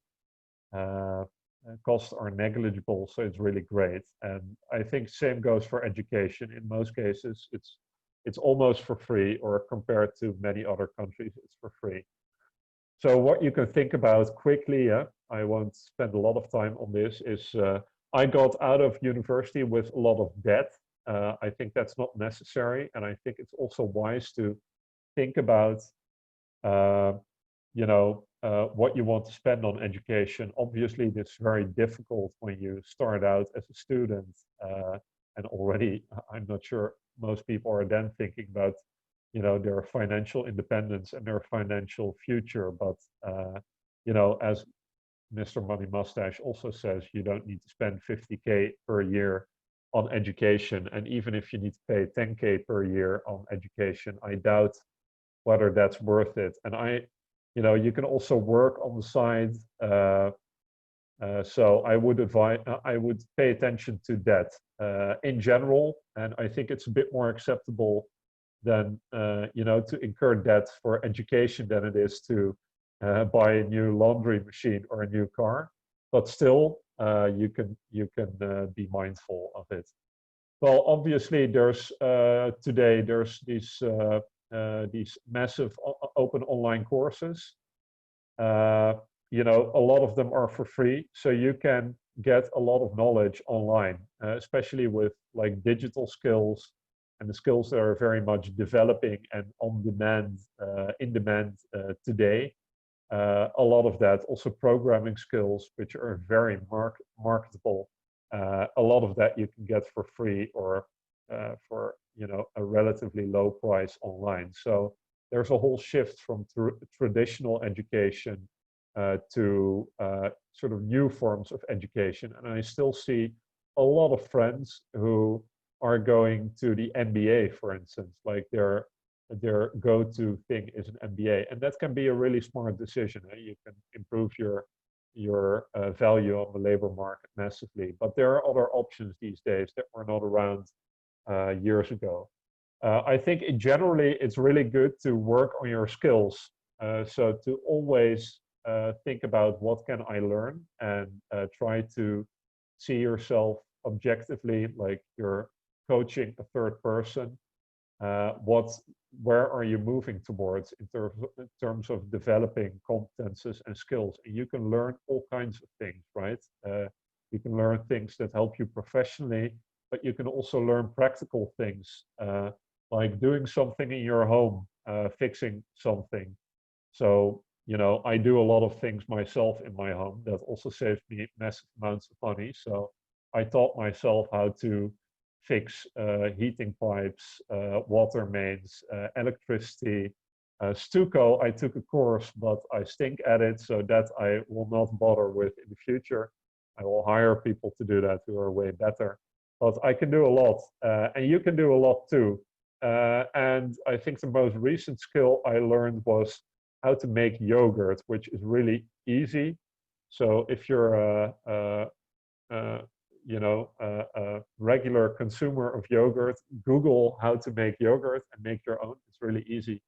Uh, Costs are negligible, so it's really great. And I think same goes for education. In most cases, it's almost for free, or compared to many other countries, it's for free. So what you can think about quickly, I won't spend a lot of time on this, is I got out of university with a lot of debt. I think that's not necessary, and I think it's also wise to think about, uh, what you want to spend on education. Obviously, it's very difficult when you start out as a student, and already, I'm not sure most people are then thinking about, their financial independence and their financial future. But as Mr. Money Mustache also says, you don't need to spend 50K per year on education. And even if you need to pay 10K per year on education, I doubt whether that's worth it. And you can also work on the side. So I would advise, I would pay attention to that in general. And I think it's a bit more acceptable than, to incur debt for education than it is to buy a new laundry machine or a new car. But still, you can be mindful of it. Well, obviously, there's today there's these massive open online courses. Uh, a lot of them are for free, so you can get a lot of knowledge online, especially with like digital skills and the skills that are very much developing and on demand, in demand today. A lot of that, also programming skills, which are very marketable. A lot of that you can get for free, or for a relatively low price online. So there's a whole shift from traditional education to sort of new forms of education. And I still see a lot of friends who are going to the MBA, for instance, like their go-to thing is an MBA, and that can be a really smart decision. You can improve your value on the labor market massively. But there are other options these days that were not around years ago. I think generally it's really good to work on your skills. So to always think about what can I learn, and try to see yourself objectively, like you're coaching a third person. What where are you moving towards in terms of developing competences and skills. And you can learn all kinds of things, right? You can learn things that help you professionally, but you can also learn practical things, like doing something in your home, fixing something. So, I do a lot of things myself in my home that also saves me massive amounts of money. So I taught myself how to fix heating pipes, water mains, electricity, stucco. I took a course, but I stink at it, so that I will not bother with in the future. I will hire people to do that who are way better. But I can do a lot, and you can do a lot too. And I think the most recent skill I learned was how to make yogurt, which is really easy. So if you're a a regular consumer of yogurt, Google how to make yogurt and make your own. It's really easy.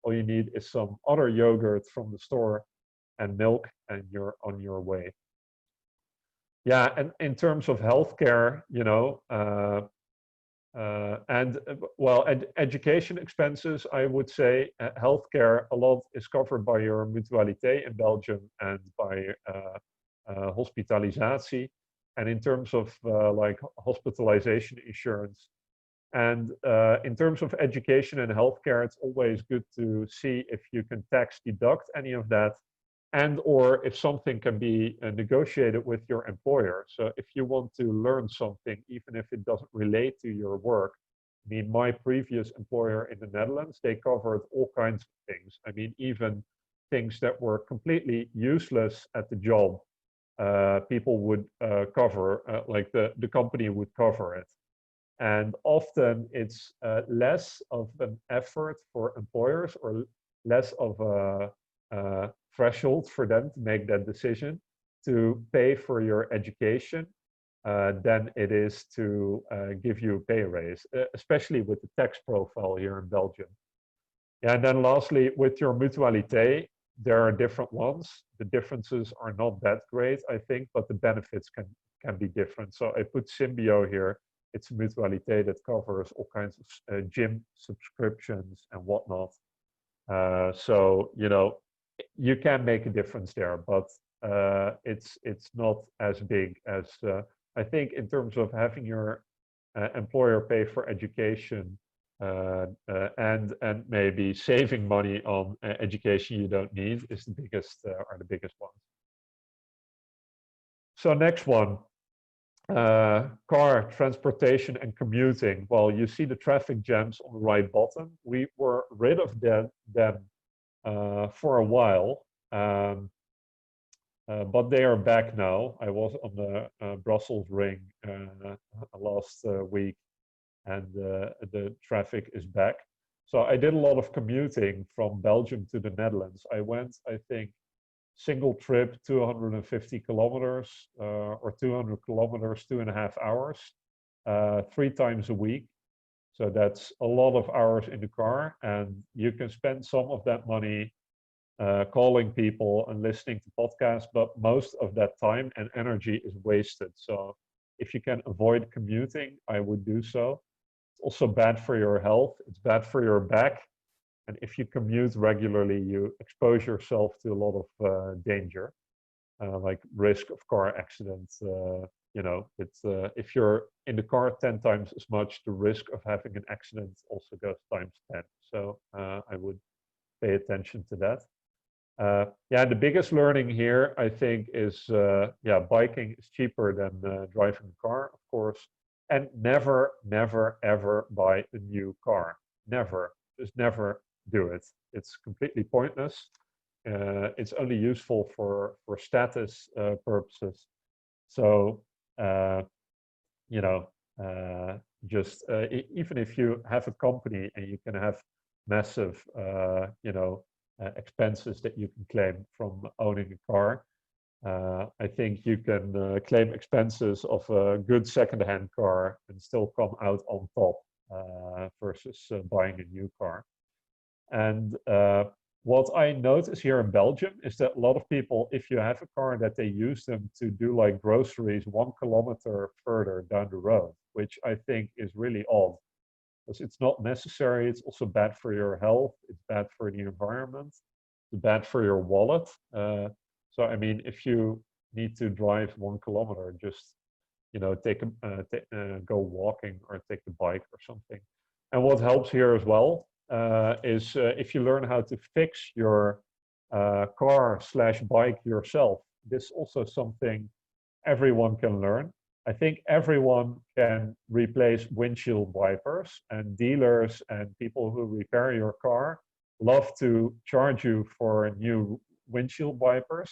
All you need is some other yogurt from the store and milk, and you're on your way. Yeah, and in terms of healthcare, and well, education expenses, I would say healthcare, a lot is covered by your mutualité in Belgium and by hospitalisatie. And in terms of like hospitalization insurance, and in terms of education and healthcare, it's always good to see if you can tax deduct any of that, and or if something can be negotiated with your employer. So if you want to learn something, even if it doesn't relate to your work, I mean, my previous employer in the Netherlands, they covered all kinds of things. I mean, even things that were completely useless at the job, people would cover, like the company would cover it. And often it's less of an effort for employers, or less of a threshold for them to make that decision to pay for your education than it is to give you a pay raise, especially with the tax profile here in Belgium. Yeah, and then lastly, with your mutualité, there are different ones. The differences are not that great, I think, but the benefits can be different. So I put Symbio here. It's a mutualité that covers all kinds of gym subscriptions and whatnot. So you can make a difference there, but it's not as big as I think in terms of having your employer pay for education, and maybe saving money on education you don't need is the biggest are the biggest ones. So next one, car transportation and commuting. Well, you see the traffic jams on the right bottom. We were rid of them for a while, but they are back now. I was on the Brussels ring last week, and the traffic is back. So I did a lot of commuting from Belgium to the Netherlands. I went, I think, single trip 250 kilometers or 200 kilometers, 2.5 hours, 3 times a week. So that's a lot of hours in the car, and you can spend some of that money calling people and listening to podcasts, but most of that time and energy is wasted. So if you can avoid commuting, I would do so. It's also bad for your health. It's bad for your back. And if you commute regularly, you expose yourself to a lot of danger, like risk of car accidents. It's if you're in the car 10 times as much, the risk of having an accident also goes times 10. So I would pay attention to that. Yeah, the biggest learning here, I think, is biking is cheaper than driving a car, of course, and never, never, ever buy a new car. Never, just never do it. It's completely pointless. It's only useful for status purposes. So, you know, just even if you have a company and you can have massive, expenses that you can claim from owning a car. I think you can claim expenses of a good second-hand car and still come out on top versus buying a new car. And what I notice here in Belgium is that a lot of people, if you have a car, that they use them to do like groceries 1 kilometer further down the road, which I think is really odd. because it's not necessary. It's also bad for your health. It's bad for the environment. It's bad for your wallet. So I mean, if you need to drive 1 kilometer, just take go walking or take the bike or something. And what helps here as well is if you learn how to fix your car slash bike yourself. This is also something everyone can learn. I think everyone can replace windshield wipers, and dealers and people who repair your car love to charge you for new windshield wipers.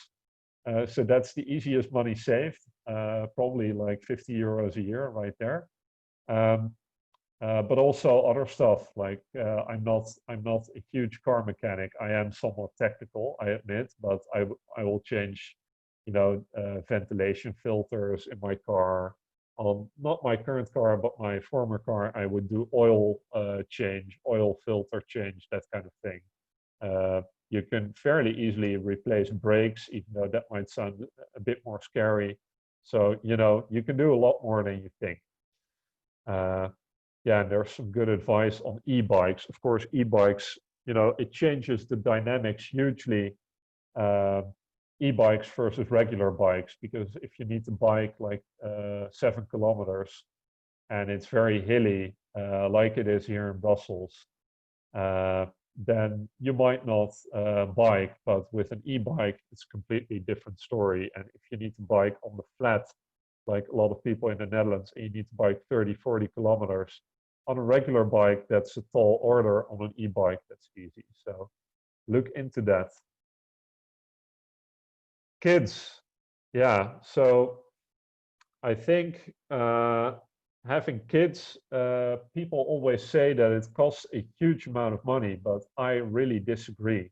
So that's the easiest money saved, probably like 50 euros a year right there. Um, but also other stuff like I'm not a huge car mechanic. I am somewhat technical, I admit, but I will change, ventilation filters in my car. Not my current car, but my former car, I would do oil change, oil filter change, that kind of thing. You can fairly easily replace brakes, even though that might sound a bit more scary. So you can do a lot more than you think. Uh, yeah, and there's some good advice on e-bikes. Of course, e-bikes, it changes the dynamics hugely. Uh, e-bikes versus regular bikes, because if you need to bike like 7 kilometers and it's very hilly, like it is here in Brussels, uh, then you might not bike. But with an e-bike, it's a completely different story. And if you need to bike on the flat, like a lot of people in the Netherlands, and you need to bike 30, 40 kilometers, on a regular bike, that's a tall order. On an e-bike, that's easy. So look into that. Kids, yeah. So I think having kids, people always say that it costs a huge amount of money, but I really disagree.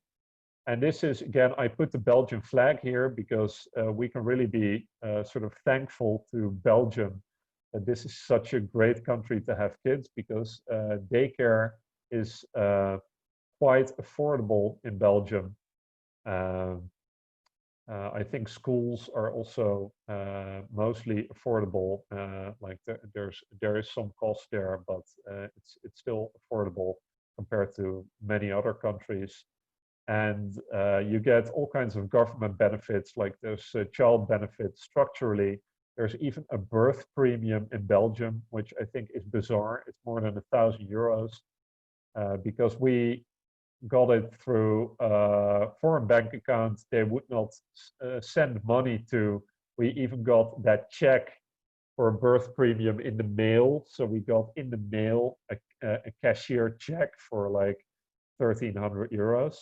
And this is, again, I put the Belgian flag here because we can really be sort of thankful to Belgium that this is such a great country to have kids, because daycare is quite affordable in Belgium. Um, I think schools are also mostly affordable. Like there is some cost there, but it's still affordable compared to many other countries. And you get all kinds of government benefits, like there's child benefits structurally. There's even a birth premium in Belgium, which I think is bizarre. It's more than 1,000 euros because we got it through foreign bank accounts they would not send money to. We even got that check for a birth premium in the mail. So we got in the mail a cashier check for like 1,300 euros.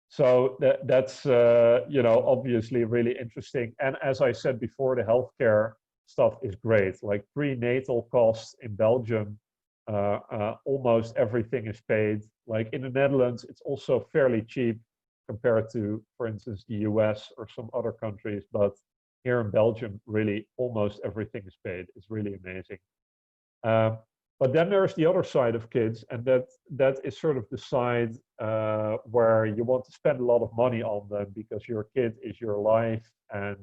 So that's obviously really interesting. And as I said before, the healthcare stuff is great. Like prenatal costs in Belgium, almost everything is paid. Like in the Netherlands, it's also fairly cheap compared to, for instance, the US or some other countries. But here in Belgium, really almost everything is paid. It's really amazing. Uh, but then there's the other side of kids, and that is sort of the side where you want to spend a lot of money on them because your kid is your life, and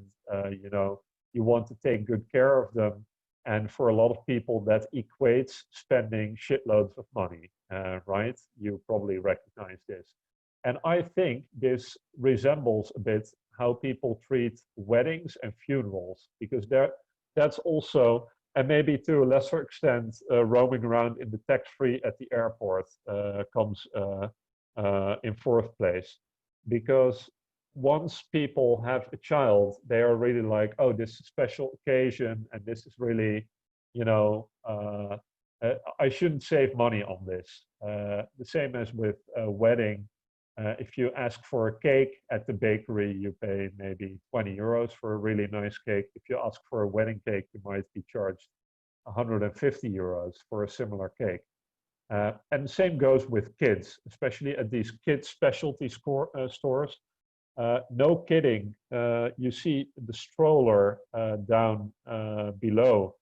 you want to take good care of them. And for a lot of people, that equates spending shitloads of money, right? You probably recognize this. And I think this resembles a bit how people treat weddings and funerals, because that's also, and maybe to a lesser extent, roaming around in the tax-free at the airport comes in fourth place. Because once people have a child, they are really like, oh, this is a special occasion, and this is really, I shouldn't save money on this. The same as with a wedding. If you ask for a cake at the bakery, you pay maybe 20 euros for a really nice cake. If you ask for a wedding cake, you might be charged 150 euros for a similar cake. And the same goes with kids, especially at these kids specialty stores. No kidding, you see the stroller down below,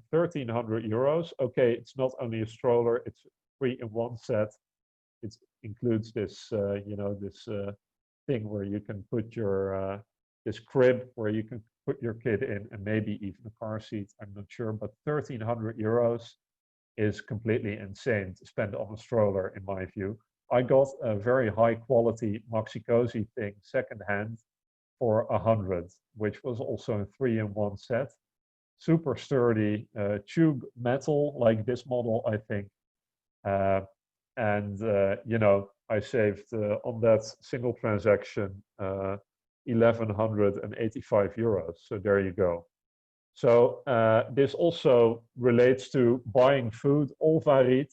1,300 euros. Okay, it's not only a stroller, it's 3-in-1 set. It includes this, this thing where you can put your, this crib where you can put your kid in, and maybe even a car seat, I'm not sure, but 1,300 euros. is completely insane to spend on a stroller, in my view. I got a very high quality Maxi Cosi thing secondhand for 100, which was also a 3-in-1 set. Super sturdy, tube metal, like this model, I think. Uh, and I saved on that single transaction 1,185 euros. So there you go. So this also relates to buying food. All varied.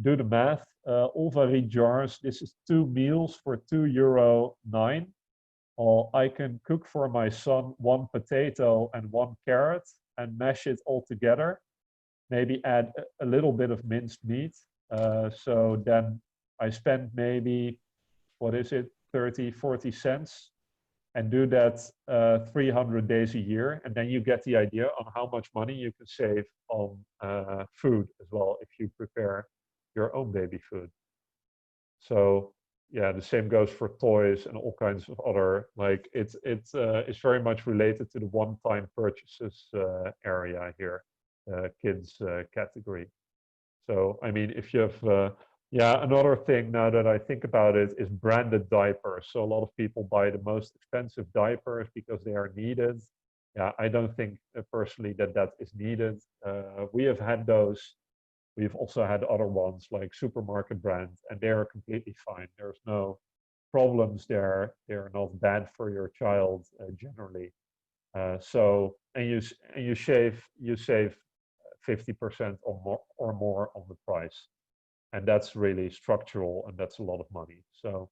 Do the math. All varied jars. This is 2 meals for €2.09. Or I can cook for my son 1 potato and 1 carrot and mash it all together. Maybe add a little bit of minced meat. So then I spend maybe, what is it, 30, 40 cents, and do that 300 days a year. And then you get the idea on how much money you can save on food as well if you prepare your own baby food. So yeah, the same goes for toys and all kinds of other, like it's very much related to the one-time purchases area here, kids category. So I mean, if you have yeah, another thing now that I think about it is branded diapers. So a lot of people buy the most expensive diapers because they are needed. Yeah, I don't think personally that that is needed. We have had those. We've also had other ones like supermarket brands, and they are completely fine. There's no problems there. They're not bad for your child generally. So and you save 50% or more on the price, and that's really structural, and that's a lot of money. So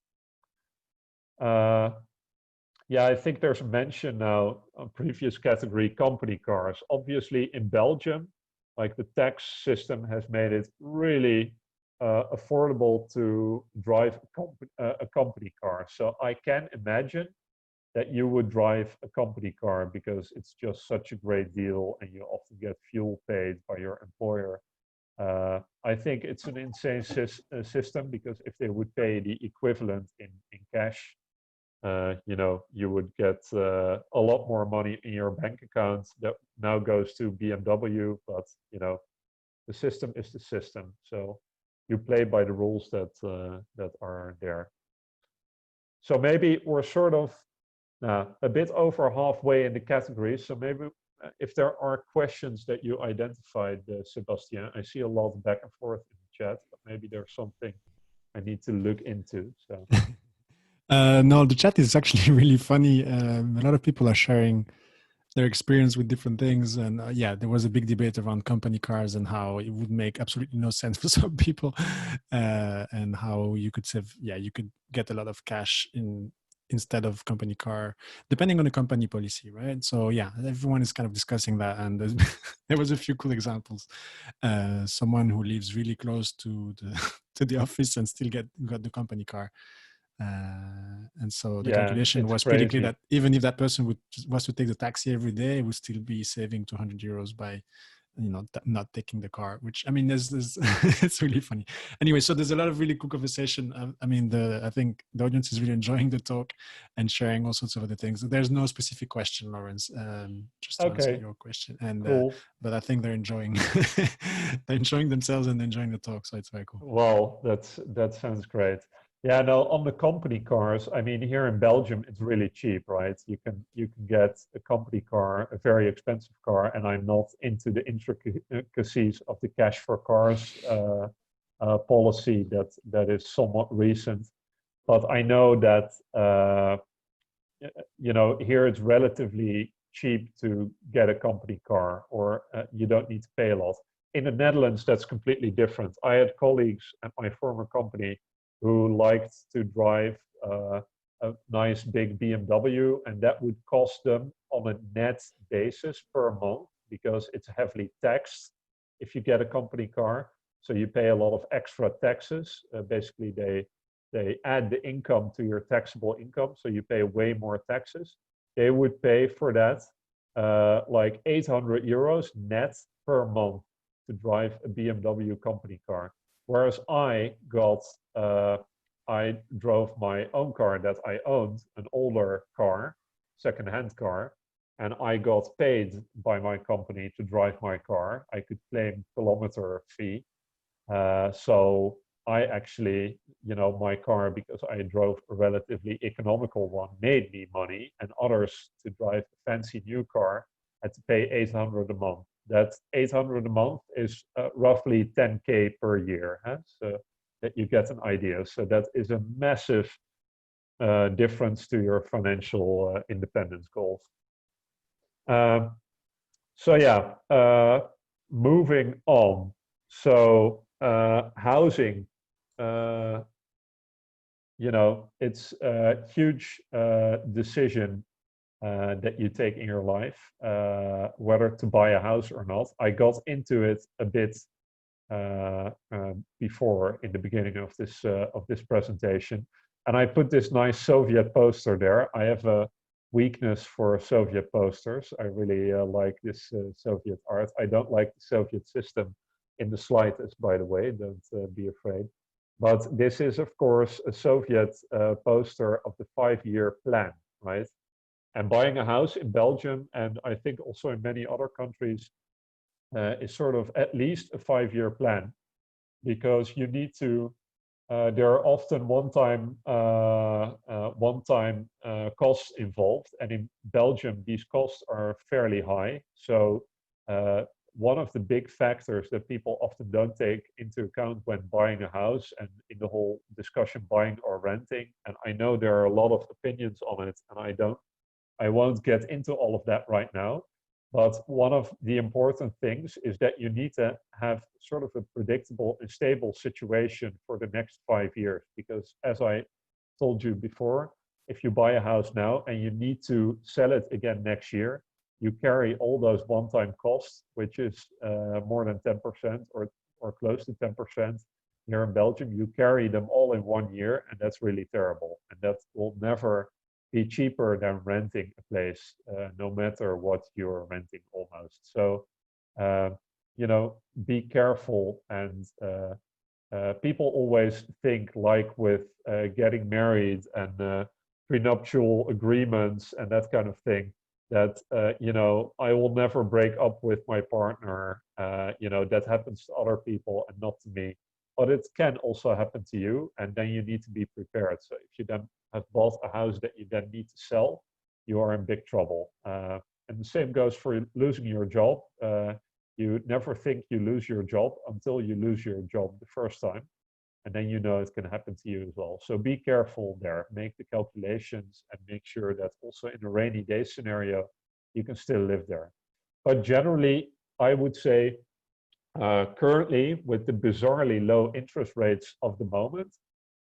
yeah, I think there's a mention now on previous category company cars. Obviously, in Belgium, like the tax system has made it really affordable to drive a company car. So I can imagine that you would drive a company car because it's just such a great deal and you often get fuel paid by your employer. I think it's an insane system because if they would pay the equivalent in cash, you would get a lot more money in your bank account that now goes to BMW. But the system is the system, so you play by the rules that are there. So maybe we're sort of a bit over halfway in the categories. So maybe if there are questions that you identified, Sebastian, I see a lot back and forth in the chat, but maybe there's something I need to look into. So. No, the chat is actually really funny. A lot of people are sharing their experience with different things, and yeah, there was a big debate around company cars and how it would make absolutely no sense for some people, and how you could save. Yeah, you could get a lot of cash instead of company car, depending on the company policy, right? So yeah, everyone is kind of discussing that, and there was a few cool examples. Someone who lives really close to the to the office and still got the company car. And so the Yeah, calculation it's was pretty clear crazy. that even if that person was to take the taxi every day, would still be saving 200 euros by not taking the car, which I mean there's it's really funny. Anyway, so there's a lot of really cool conversation. I mean, I think the audience is really enjoying the talk and sharing all sorts of other things. There's no specific question, Lawrence, just to answer Okay, your question. And cool. but I think they're enjoying they're enjoying themselves and enjoying the talk, so it's very cool. Well, that sounds great. Yeah, no, on the company cars, I mean, here in Belgium, it's really cheap, right? You can get a company car, a very expensive car, and I'm not into the intricacies of the cash for cars policy that is somewhat recent. But I know that here it's relatively cheap to get a company car, or you don't need to pay a lot. In the Netherlands, that's completely different. I had colleagues at my former company who liked to drive a nice big BMW, and that would cost them on a net basis per month because it's heavily taxed if you get a company car. So you pay a lot of extra taxes. Basically, they add the income to your taxable income, so you pay way more taxes. They would pay for that like 800 euros net per month to drive a BMW company car. Whereas I drove my own car that I owned, an older car, second-hand car, and I got paid by my company to drive my car. I could claim kilometer fee. So I actually, my car, because I drove a relatively economical one, made me money, and others to drive a fancy new car had to pay 800 a month. That 800 a month is roughly 10K per year, huh? So that you get an idea. So that is a massive difference to your financial independence goals. Um, so yeah, moving on. So housing, uh, it's a huge decision that you take in your life, whether to buy a house or not. I got into it a bit before in the beginning of this presentation, and I put this nice Soviet poster there. I have a weakness for Soviet posters. I really like this Soviet art. I don't like the Soviet system in the slightest, by the way. Don't be afraid. But this is, of course, a Soviet poster of the 5-year plan, right? And buying a house in Belgium, and I think also in many other countries, is sort of at least a 5-year plan, because you need to. There are often one-time costs involved, and in Belgium these costs are fairly high. So uh, one of the big factors that people often don't take into account when buying a house, and in the whole discussion buying or renting, and I know there are a lot of opinions on it, and I won't get into all of that right now. But one of the important things is that you need to have sort of a predictable and stable situation for the next 5 years. Because as I told you before, if you buy a house now and you need to sell it again next year, you carry all those one-time costs, which is more than 10% or close to 10% here in Belgium. You carry them all in 1 year, and that's really terrible. And that will never be cheaper than renting a place, no matter what you're renting almost. So, uh, be careful. And people always think, like with getting married and prenuptial agreements and that kind of thing, that, I will never break up with my partner. That happens to other people and not to me. But it can also happen to you, and then you need to be prepared. So if you then have bought a house that you then need to sell, you are in big trouble. And the same goes for losing your job. You never think you lose your job until you lose your job the first time. And then you know it can happen to you as well. So be careful there. Make the calculations and make sure that also in a rainy day scenario, you can still live there. But generally, I would say currently, with the bizarrely low interest rates of the moment,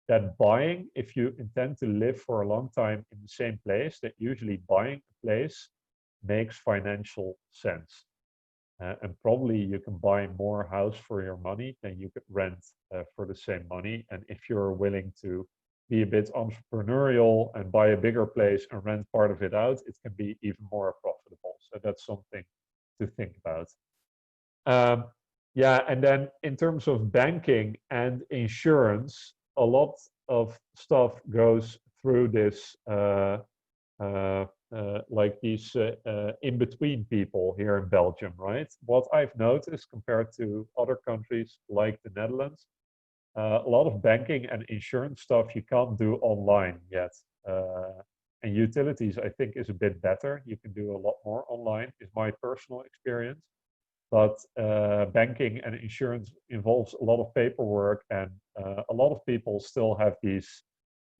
that buying, if you intend to live for a long time in the same place, that usually buying a place makes financial sense. And probably you can buy more house for your money than you could rent for the same money. And if you're willing to be a bit entrepreneurial and buy a bigger place and rent part of it out, it can be even more profitable. So that's something to think about. Um, yeah, and then in terms of banking and insurance, a lot of stuff goes through this, uh, like these in-between people here in Belgium, right? What I've noticed compared to other countries like the Netherlands, a lot of banking and insurance stuff you can't do online yet. And utilities, I think, is a bit better. You can do a lot more online, is my personal experience. But banking and insurance involves a lot of paperwork, and a lot of people still have these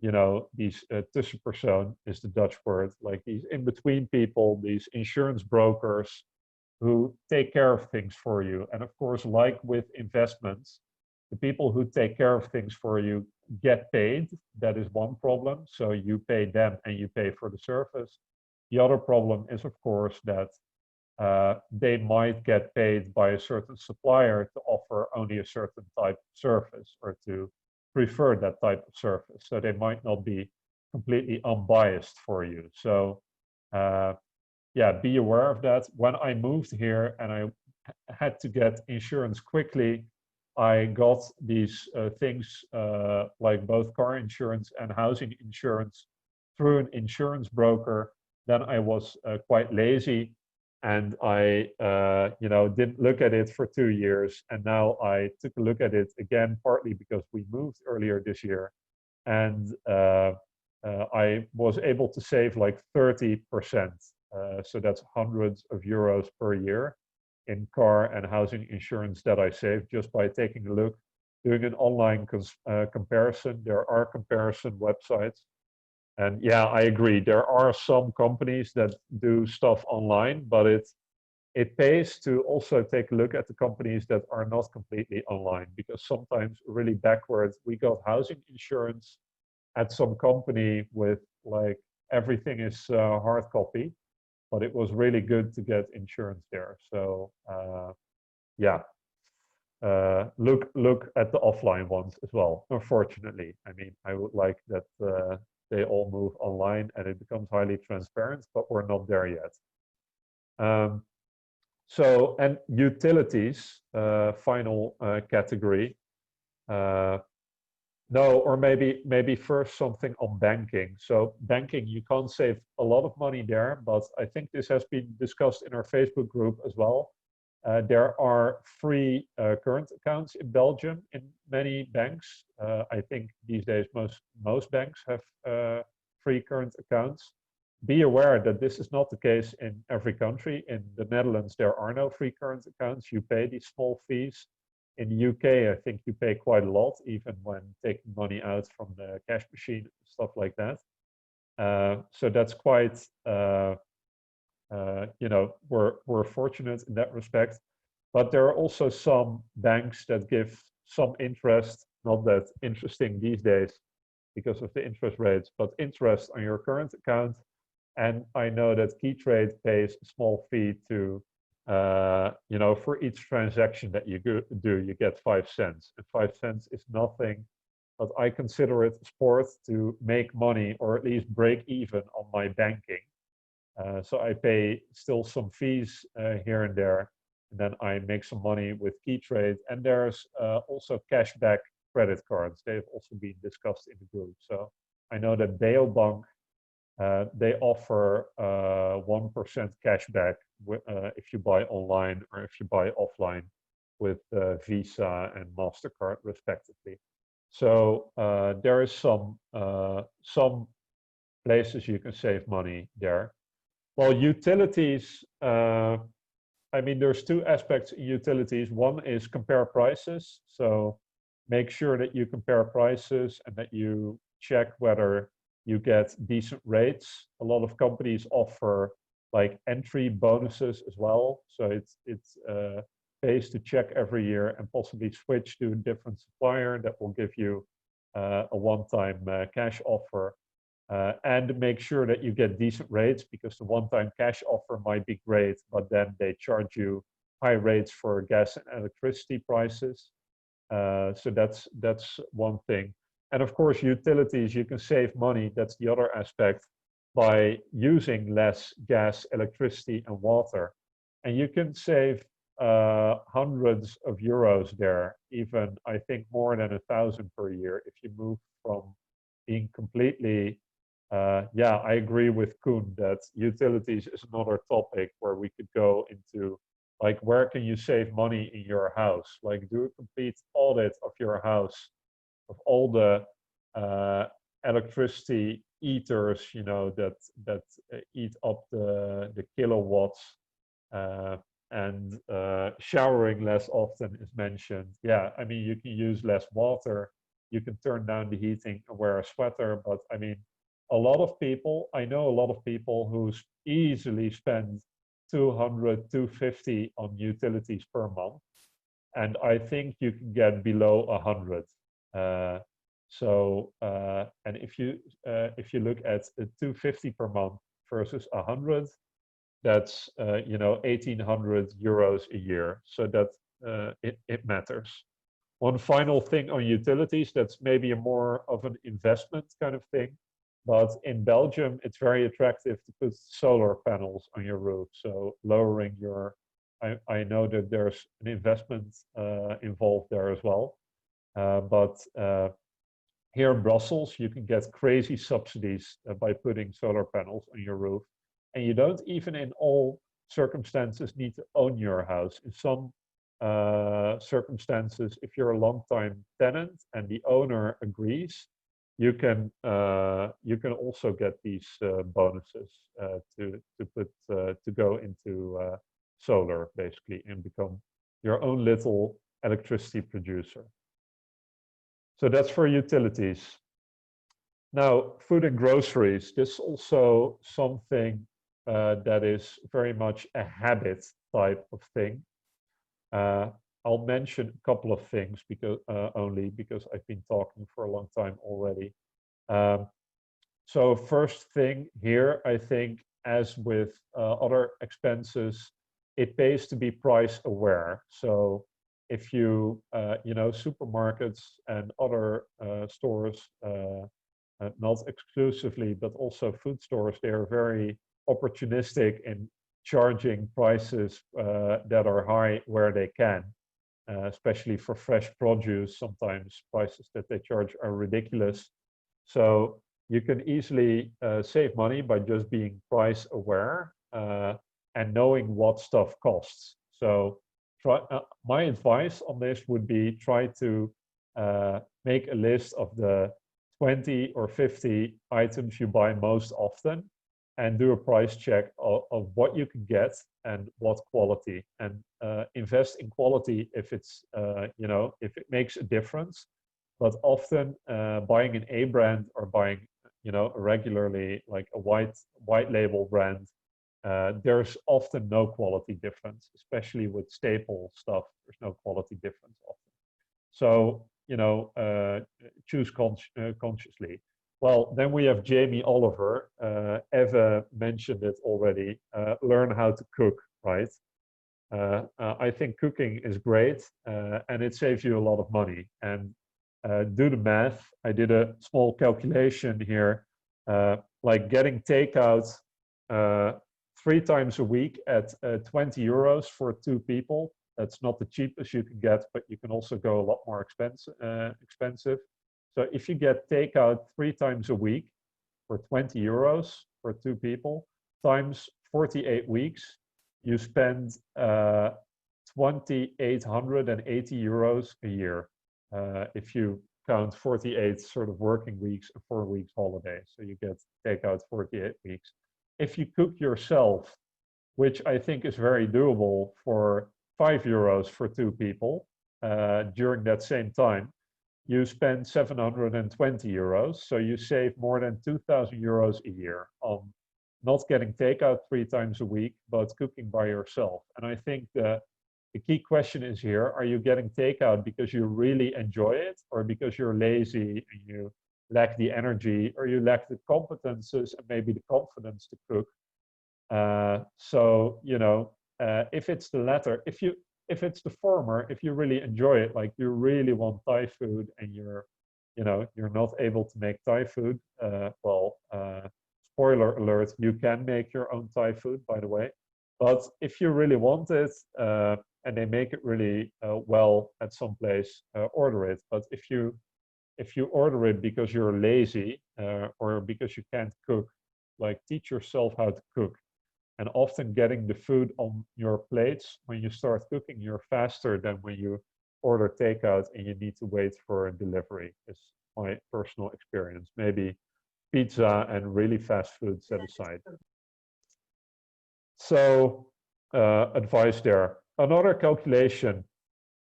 tussenpersoon is the Dutch word, like these in-between people, these insurance brokers who take care of things for you. And of course, like with investments, the people who take care of things for you get paid. That is one problem. So you pay them and you pay for the service. The other problem is, of course, that they might get paid by a certain supplier to offer only a certain type of service or to prefer that type of service. So they might not be completely unbiased for you. So yeah, be aware of that. When I moved here and I had to get insurance quickly, I got these things like both car insurance and housing insurance through an insurance broker. then I was quite lazy, and I didn't look at it for 2 years, and now I took a look at it again, partly because we moved earlier this year, and I was able to save like 30%. So that's hundreds of euros per year in car and housing insurance that I saved just by taking a look, doing an online comparison. There are comparison websites. And yeah, I agree. There are some companies that do stuff online, but it pays to also take a look at the companies that are not completely online, because sometimes really backwards, we got housing insurance at some company with like everything is hard copy, but it was really good to get insurance there. So yeah, look at the offline ones as well. Unfortunately, I mean, I would like that they all move online and it becomes highly transparent, but we're not there yet. Um, and utilities, final category. Uh, no, or maybe first something on banking. So banking, you can't save a lot of money there, but I think this has been discussed in our Facebook group as well. There are free current accounts in Belgium in many banks. I think these days most banks have free current accounts. Be aware that this is not the case in every country. In the Netherlands, there are no free current accounts. You pay these small fees. In the UK, I think you pay quite a lot, even when taking money out from the cash machine, stuff like that. So that's quite, we're fortunate in that respect. But there are also some banks that give some interest, not that interesting these days because of the interest rates, but interest on your current account. And I know that Keytrade pays a small fee to, for each transaction that you do, you get 5 cents. And 5 cents is nothing, but I consider it sport to make money or at least break even on my banking. So I pay still some fees here and there, and then I make some money with Keytrade. And there's also cashback credit cards. They've also been discussed in the group. So I know that Beobank, they offer 1% cashback if you buy online or if you buy offline with Visa and MasterCard, respectively. So there is some places you can save money there. Well, utilities, I mean, there's two aspects in utilities. One is compare prices. So make sure that you compare prices and that you check whether you get decent rates. A lot of companies offer like entry bonuses as well. So it's pays to check every year and possibly switch to a different supplier that will give you a one-time cash offer. And make sure that you get decent rates, because the one-time cash offer might be great, but then they charge you high rates for gas and electricity prices. So that's one thing. And of course, utilities, you can save money. That's the other aspect, by using less gas, electricity, and water. And you can save hundreds of euros there, even I think more than 1,000 per year if you move from being completely I agree with Koen that utilities is another topic where we could go into, like, where can you save money in your house? Like, do a complete audit of your house, of all the electricity eaters, that eat up the kilowatts, uh, and showering less often is mentioned. Yeah, I mean, you can use less water, you can turn down the heating and wear a sweater, but I mean, I know a lot of people who easily spend 200, 250 on utilities per month. And I think you can get below 100. And if you look at 250 per month versus 100, that's 1,800 euros a year. So that it matters. One final thing on utilities, that's maybe a more of an investment kind of thing. But in Belgium, it's very attractive to put solar panels on your roof. So lowering I know that there's an investment involved there as well. But here in Brussels, you can get crazy subsidies by putting solar panels on your roof. And you don't even in all circumstances need to own your house. In some circumstances, if you're a long-time tenant and the owner agrees, you can also get these bonuses to go into solar basically and become your own little electricity producer. So that's for utilities. Now, food and groceries. This is also something that is very much a habit type of thing. Uh, I'll mention a couple of things because only because I've been talking for a long time already. Um, so first thing here, I think, as with other expenses, it pays to be price aware. So if you, supermarkets and other stores, not exclusively, but also food stores, they are very opportunistic in charging prices that are high where they can, especially for fresh produce. Sometimes prices that they charge are ridiculous. So you can easily save money by just being price aware and knowing what stuff costs. So my advice on this would be try to make a list of the 20 or 50 items you buy most often and do a price check of what you can get and what quality, and invest in quality if it's if it makes a difference. But often buying an A brand or buying regularly like a white label brand, there's often no quality difference, especially with staple stuff. There's no quality difference often. So choose consciously. Well, then we have Jamie Oliver. Eva mentioned it already. Learn how to cook, right? I think cooking is great, and it saves you a lot of money. And do the math. I did a small calculation here, like getting takeout 3 times a week at 20 euros for 2 people. That's not the cheapest you can get, but you can also go a lot more expensive. So if you get takeout 3 times a week for 20 euros for 2 people, times 48 weeks, you spend 2,880 euros a year. If you count 48 sort of working weeks and 4 weeks holiday. So you get takeout 48 weeks. If you cook yourself, which I think is very doable for 5 euros for 2 people during that same time, you spend 720 euros. So you save more than 2,000 euros a year on not getting takeout 3 times a week, but cooking by yourself. And I think the key question is here, are you getting takeout because you really enjoy it, or because you're lazy and you lack the energy, or you lack the competences and maybe the confidence to cook? If it's the latter, if it's the former, if you really enjoy it, like you really want Thai food and you're not able to make Thai food, spoiler alert, you can make your own Thai food, by the way. But if you really want it, and they make it really well at some place, order it. But if you order it because you're lazy or because you can't cook, like teach yourself how to cook. And often getting the food on your plates when you start cooking, you're faster than when you order takeout and you need to wait for a delivery, is my personal experience. Maybe pizza and really fast food set aside. So advice there. Another calculation,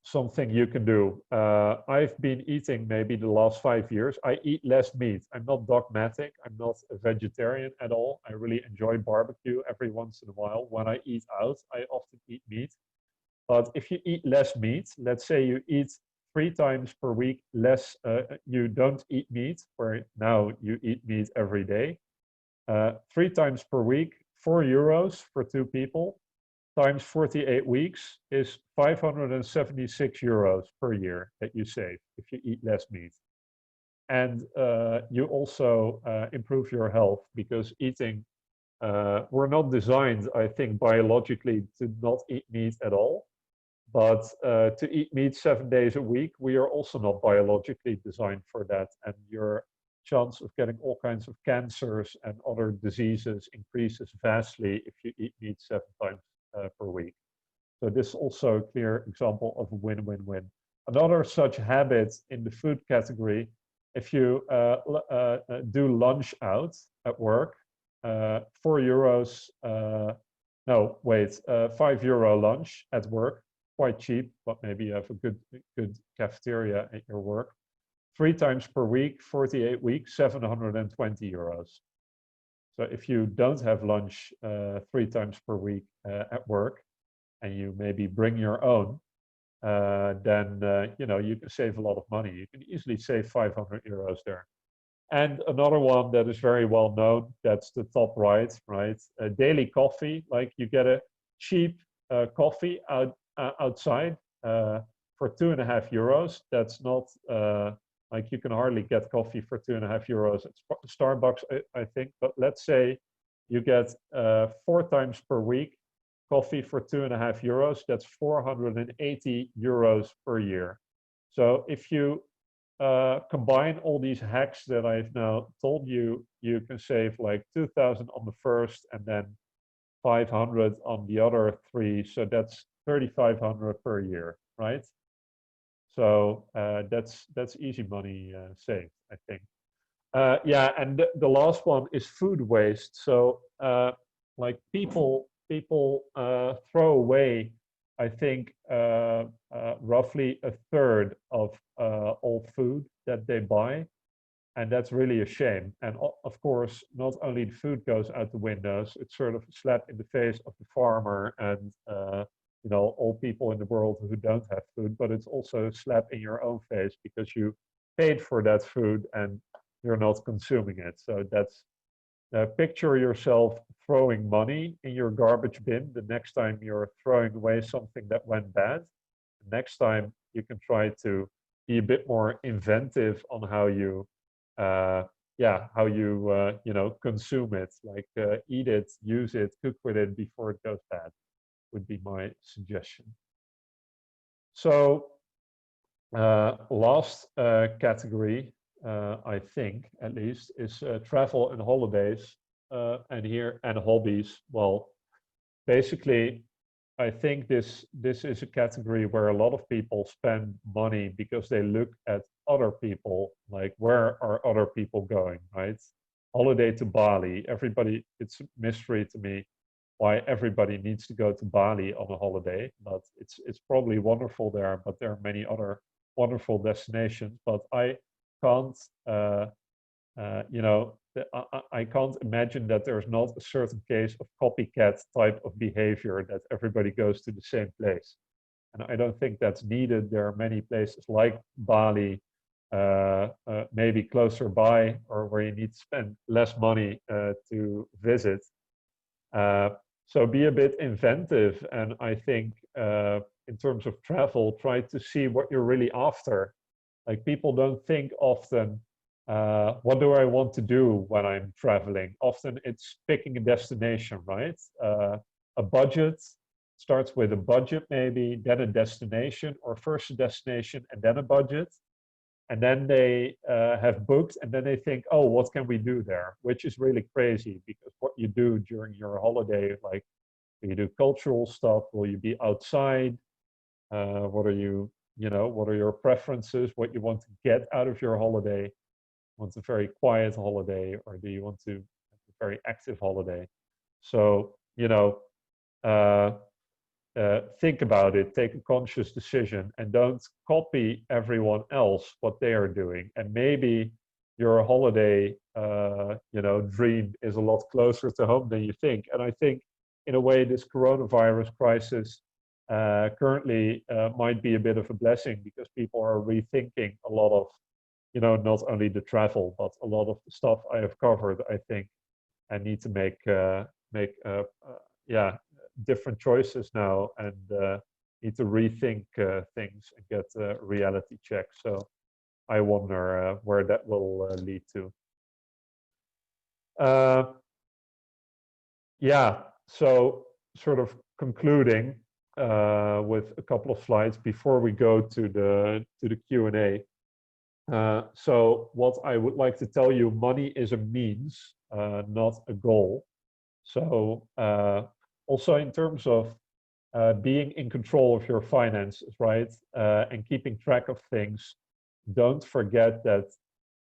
something you can do. I've been eating maybe the last 5 years. I eat less meat. I'm not dogmatic. I'm not a vegetarian at all. I really enjoy barbecue every once in a while. When I eat out, I often eat meat. But if you eat less meat, let's say you eat 3 times per week less, you don't eat meat, where now you eat meat every day. 3 times per week, 4 euros for 2 people, times 48 weeks is 576 euros per year that you save if you eat less meat. And you also improve your health, because eating, we're not designed, I think, biologically to not eat meat at all. But to eat meat 7 days a week, we are also not biologically designed for that. And your chance of getting all kinds of cancers and other diseases increases vastly if you eat meat 7 times per week. So this is also a clear example of a win-win-win. Another such habit in the food category, if you do lunch out at work, €4, no, wait, €5 lunch at work, quite cheap, but maybe you have a good cafeteria at your work. 3 times per week, 48 weeks, €720. So if you don't have lunch 3 times per week at work, and you maybe bring your own, then you can save a lot of money. You can easily save €500 there. And another one that is very well known, that's the top right, right? Daily coffee, like you get a cheap coffee outside for €2.50. That's not like you can hardly get coffee for €2.50 at Starbucks, I think. But let's say you get 4 times per week coffee for €2.50. That's €480 per year. So if you combine all these hacks that I've now told you, you can save like 2,000 on the first and then 500 on the other three. So that's 3,500 per year, right? So that's easy money saved, I think. Yeah, and the last one is food waste. So like people throw away, I think, roughly a third of all food that they buy, and that's really a shame. And of course, not only the food goes out the windows, it's sort of a slap in the face of the farmer and all people in the world who don't have food, but it's also a slap in your own face because you paid for that food and you're not consuming it. So that's picture yourself throwing money in your garbage bin the next time you're throwing away something that went bad. Next time you can try to be a bit more inventive on how you consume it, like eat it, use it, cook with it before it goes bad, would be my suggestion. So last category, I think at least, is travel and holidays, and hobbies. Well, basically, I think this is a category where a lot of people spend money because they look at other people, like where are other people going, right? Holiday to Bali. Everybody, it's a mystery to me why everybody needs to go to Bali on a holiday, but it's probably wonderful there. But there are many other wonderful destinations. But I can't, I can't imagine that there's not a certain case of copycat type of behavior that everybody goes to the same place. And I don't think that's needed. There are many places like Bali, maybe closer by, or where you need to spend less money to visit. So be a bit inventive. And I think in terms of travel, try to see what you're really after. Like people don't think often, what do I want to do when I'm traveling? Often it's picking a destination, right? A budget starts with a budget, maybe, then a destination, or first a destination and then a budget. And then they have booked, and then they think, oh, what can we do there? Which is really crazy because what you do during your holiday, like, do you do cultural stuff? Will you be outside? What are what are your preferences? What you want to get out of your holiday? Want a very quiet holiday, or do you want to have a very active holiday? So, think about it, take a conscious decision, and don't copy everyone else what they are doing. And maybe your holiday, dream is a lot closer to home than you think. And I think, in a way, this coronavirus crisis currently might be a bit of a blessing because people are rethinking a lot of, not only the travel, but a lot of the stuff I have covered. I think I need to make different choices now, and need to rethink things and get a reality check. So I wonder where that will lead to. So sort of concluding with a couple of slides before we go to the Q&A. So what I would like to tell you, money is a means, not a goal. So also in terms of being in control of your finances, right, and keeping track of things, don't forget that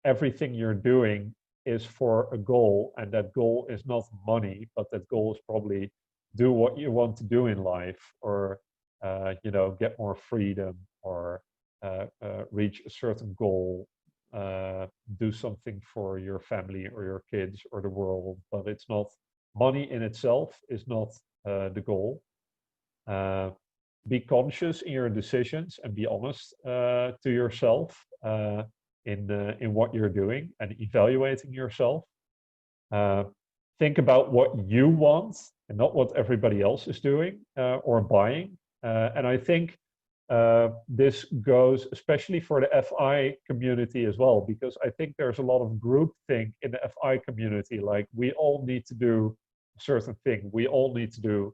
everything you're doing is for a goal, and that goal is not money, but that goal is probably do what you want to do in life, or get more freedom, or reach a certain goal, do something for your family or your kids or the world. But it's not money in itself is not the goal. uh, be conscious in your decisions and be honest to yourself in what you're doing and evaluating yourself. Uh, think about what you want and not what everybody else is doing or buying. And I think this goes especially for the FI community as well, because I think there's a lot of groupthink in the FI community. Like, we all need to do a certain thing. We all need to do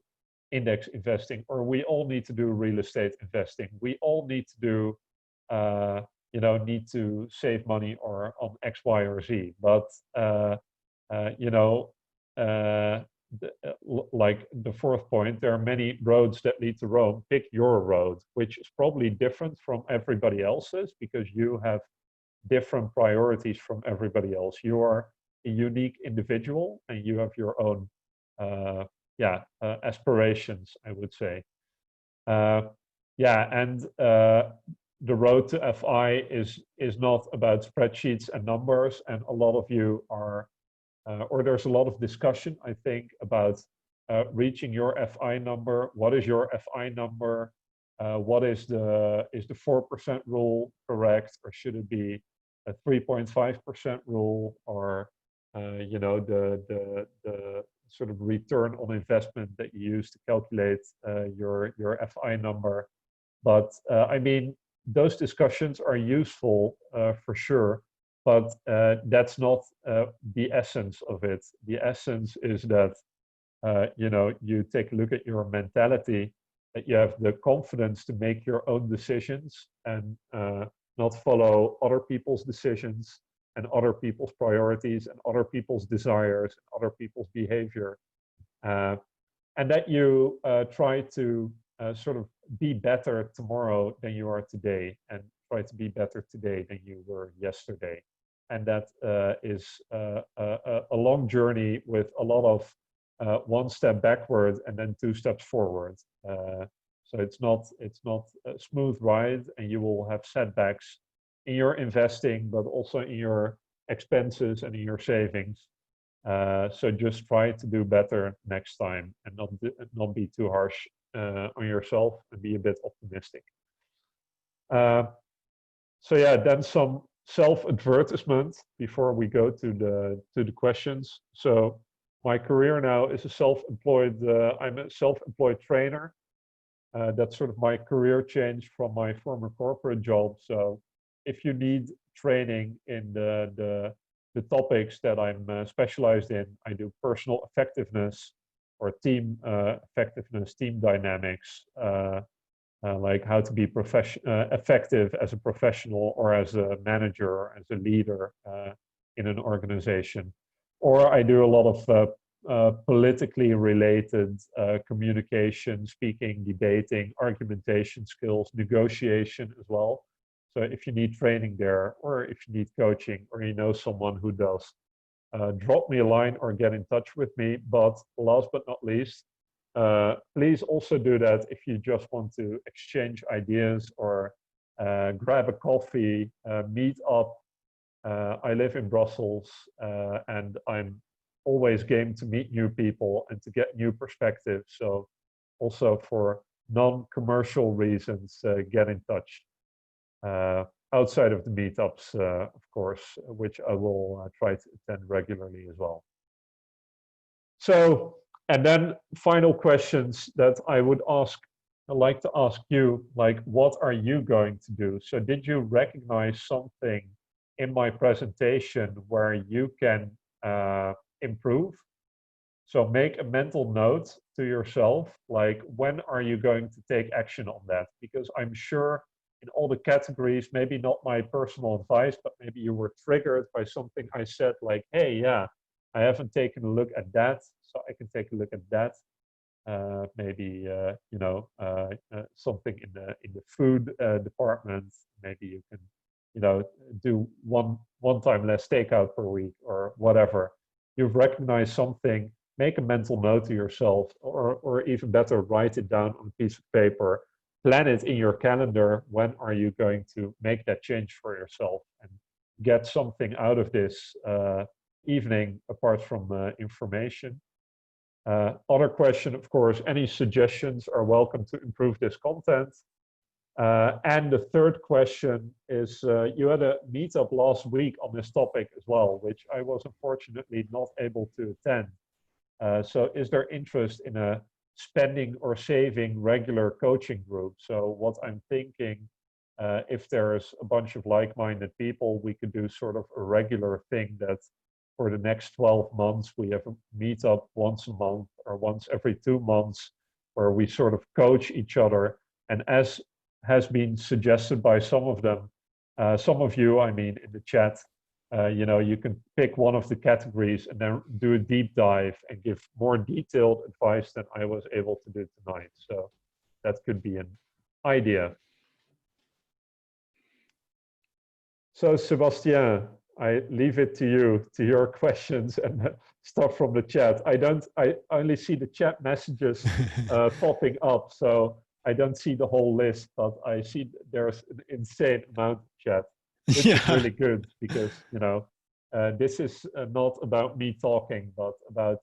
index investing, or we all need to do real estate investing. We all need to do, need to save money or on X, Y, or Z. But uh, uh, you know, uh, like the fourth point, there are many roads that lead to Rome. Pick your road, which is probably different from everybody else's because you have different priorities from everybody else. You are a unique individual and you have your own, aspirations, I would say. Uh, and the road to FI is not about spreadsheets and numbers, and a lot of you are or there's a lot of discussion, I think, about reaching your FI number. What is your FI number? What is the 4% rule correct, or should it be a 3.5% rule, or the sort of return on investment that you use to calculate your FI number? But I mean, those discussions are useful for sure, but that's not the essence of it. The essence is that you take a look at your mentality, that you have the confidence to make your own decisions and not follow other people's decisions and other people's priorities and other people's desires and other people's behavior. Uh, and that you try to sort of be better tomorrow than you are today, and try to be better today than you were yesterday. And that is a long journey with a lot of one step backward and then two steps forward. So it's not a smooth ride, and you will have setbacks in your investing, but also in your expenses and in your savings. So just try to do better next time, and not be too harsh on yourself, and be a bit optimistic. Uh, so yeah, then some self-advertisement before we go to the questions. So my career now is a self-employed. I'm a self-employed trainer. That's sort of my career change from my former corporate job. So if you need training in the topics that I'm specialized in, I do personal effectiveness or team effectiveness, team dynamics, like how to be effective as a professional or as a manager or as a leader in an organization. Or I do a lot of politically related communication, speaking, debating, argumentation skills, negotiation as well. So if you need training there, or if you need coaching, or you know someone who does, drop me a line or get in touch with me. But last but not least, please also do that if you just want to exchange ideas or grab a coffee, meet up. I live in Brussels, and I'm always game to meet new people and to get new perspectives. So also for non-commercial reasons, get in touch. Outside of the meetups, of course, which I will try to attend regularly as well. So, and then final questions that I would ask, I'd like to ask you, like, what are you going to do? So did you recognize something in my presentation where you can improve? So make a mental note to yourself, like, when are you going to take action on that? Because I'm sure in all the categories, maybe not my personal advice, but maybe you were triggered by something I said, like, hey, yeah, I haven't taken a look at that, so I can take a look at that. Maybe something in the food department. Maybe you can, do one time less takeout per week or whatever. You've recognized something. Make a mental note to yourself, or even better, write it down on a piece of paper. Plan it in your calendar. When are you going to make that change for yourself and get something out of this evening apart from information? Other question, of course, any suggestions are welcome to improve this content. And the third question is, you had a meetup last week on this topic as well, which I was unfortunately not able to attend. So is there interest in a spending or saving regular coaching group? So what I'm thinking, if there's a bunch of like-minded people, we could do sort of a regular thing that for the next 12 months, we have a meetup once a month or once every 2 months where we sort of coach each other. And as has been suggested by some of them, some of you, I mean, in the chat, you can pick one of the categories and then do a deep dive and give more detailed advice than I was able to do tonight. So that could be an idea. So Sebastien, I leave it to you, to your questions and stuff from the chat. I only see the chat messages popping up, so I don't see the whole list, but I see there's an insane amount of chat, which is really good because, this is not about me talking, but about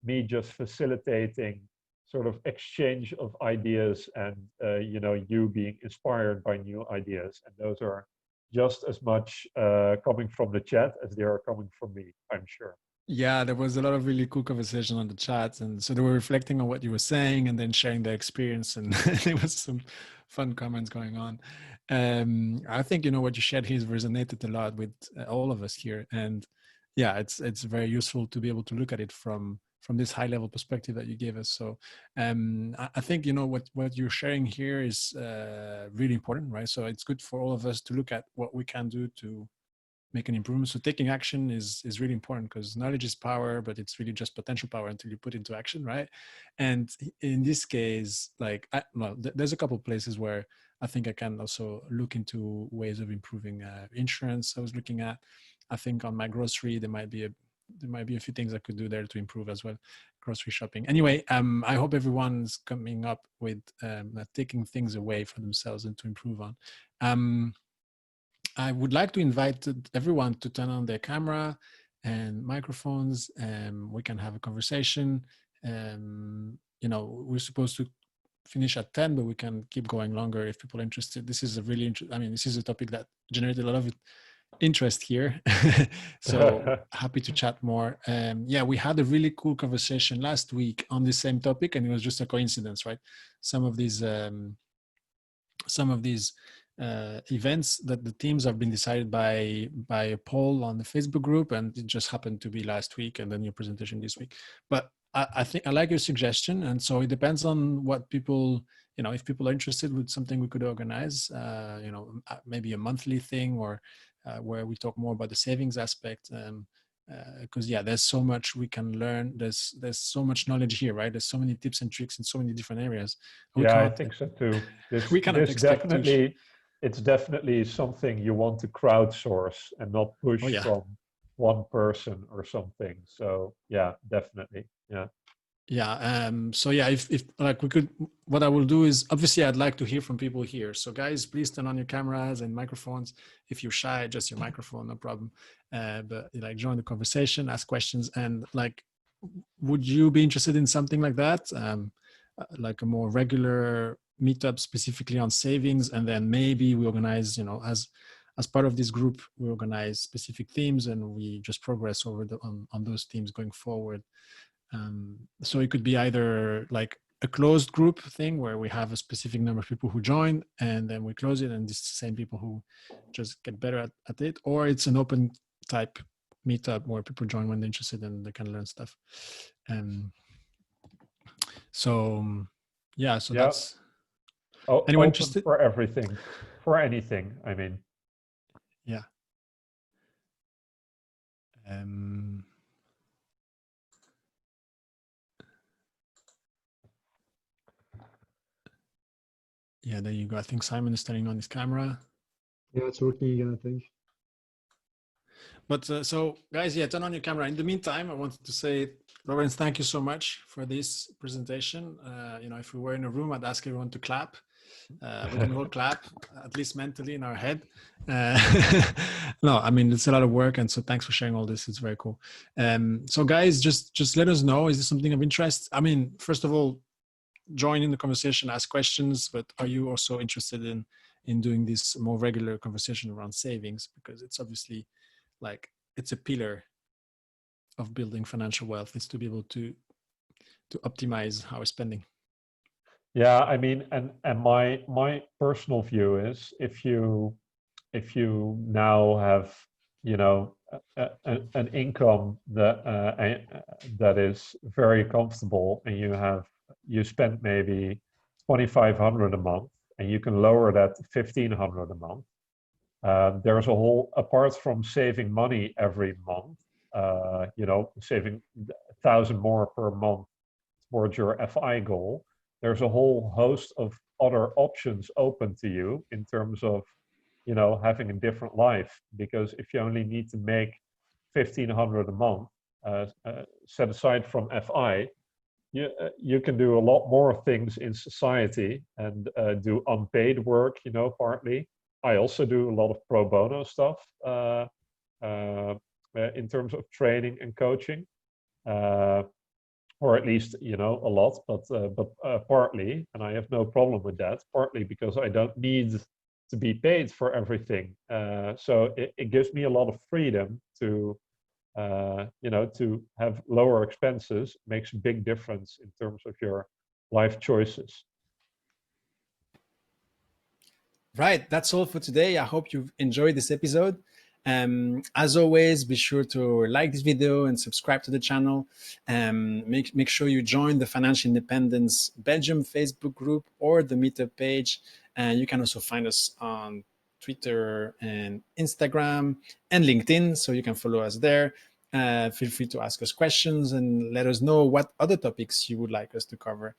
me just facilitating sort of exchange of ideas and, you being inspired by new ideas. And those are just as much coming from the chat as they are coming from me, I'm sure. Yeah, there was a lot of really cool conversation on the chat, and so they were reflecting on what you were saying and then sharing their experience, and there was some fun comments going on. I think what you shared here has resonated a lot with all of us here, and yeah, it's very useful to be able to look at it from this high level perspective that you gave us. So I think what you're sharing here is really important, right? So it's good for all of us to look at what we can do to make an improvement. So taking action is really important, because knowledge is power, but it's really just potential power until you put into action, right? And in this case, there's a couple of places where I think I can also look into ways of improving insurance. I was looking at, I think on my grocery, there might be a few things I could do there to improve as well, grocery shopping. Anyway, I hope everyone's coming up with taking things away for themselves and to improve on. I would like to invite everyone to turn on their camera and microphones. We can have a conversation. We're supposed to finish at 10, but we can keep going longer if people are interested. This is this is a topic that generated a lot of interest here. So happy to chat more. We had a really cool conversation last week on the same topic, and it was just a coincidence, right? Some of these events that the teams have been decided by a poll on the Facebook group, and it just happened to be last week, and then your presentation this week. But I think I like your suggestion, and so it depends on what people, if people are interested with something we could organize, maybe a monthly thing, or where we talk more about the savings aspect. Because there's so much we can learn. There's so much knowledge here, right? There's so many tips and tricks in so many different areas. I think so too. We cannot expect it's definitely something you want to crowdsource and not push from one person or something. So yeah, definitely. If like we could, what I will do is, obviously I'd like to hear from people here. So guys, please turn on your cameras and microphones. If you're shy, just your microphone, no problem. But join the conversation, ask questions, and would you be interested in something like that? Like a more regular meetup specifically on savings, and then maybe we organize, as part of this group, we organize specific themes and we just progress over on those themes going forward. So it could be either like a closed group thing where we have a specific number of people who join and then we close it, and it's the same people who just get better at it, or it's an open type meetup where people join when they're interested and they can learn stuff. That's anyone open interested for everything. for anything. I mean, yeah. Yeah, there you go. I think Simon is turning on his camera. Yeah, it's working again, I think. But so, guys, yeah, turn on your camera. In the meantime, I wanted to say, Lawrence, thank you so much for this presentation. If we were in a room, I'd ask everyone to clap. We can all clap, at least mentally in our head. No, I mean, it's a lot of work. And so thanks for sharing all this. It's very cool. So guys, just let us know. Is this something of interest? I mean, first of all, join in the conversation, ask questions, but are you also interested in doing this more regular conversation around savings? Because it's obviously like, it's a pillar of building financial wealth, is to be able to optimize our spending. Yeah, I mean, and my personal view is if you now have an income that is very comfortable, and you spend maybe 2,500 a month, and you can lower that to 1,500 a month. There's a whole, apart from saving money every month, saving 1,000 more per month towards your FI goal, there's a whole host of other options open to you in terms of having a different life. Because if you only need to make 1,500 a month set aside from FI, you can do a lot more things in society and do unpaid work, partly. I also do a lot of pro bono stuff in terms of training and coaching. Or at least a lot, but partly, and I have no problem with that, partly because I don't need to be paid for everything. So it gives me a lot of freedom to to have lower expenses. Makes a big difference in terms of your life choices. Right, that's all for today. I hope you've enjoyed this episode. As always, be sure to like this video and subscribe to the channel. Make sure you join the Financial Independence Belgium Facebook group or the meetup page. And you can also find us on Twitter and Instagram and LinkedIn, so you can follow us there. Feel free to ask us questions and let us know what other topics you would like us to cover.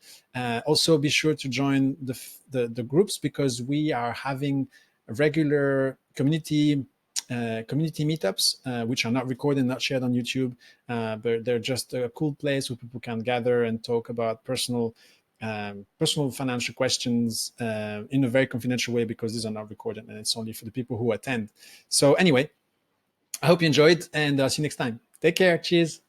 Also, be sure to join the groups, because we are having regular community meetups, which are not recorded, not shared on YouTube, but they're just a cool place where people can gather and talk about personal financial questions in a very confidential way, because these are not recorded and it's only for the people who attend. So anyway, I hope you enjoyed, and I'll see you next time. Take care. Cheers.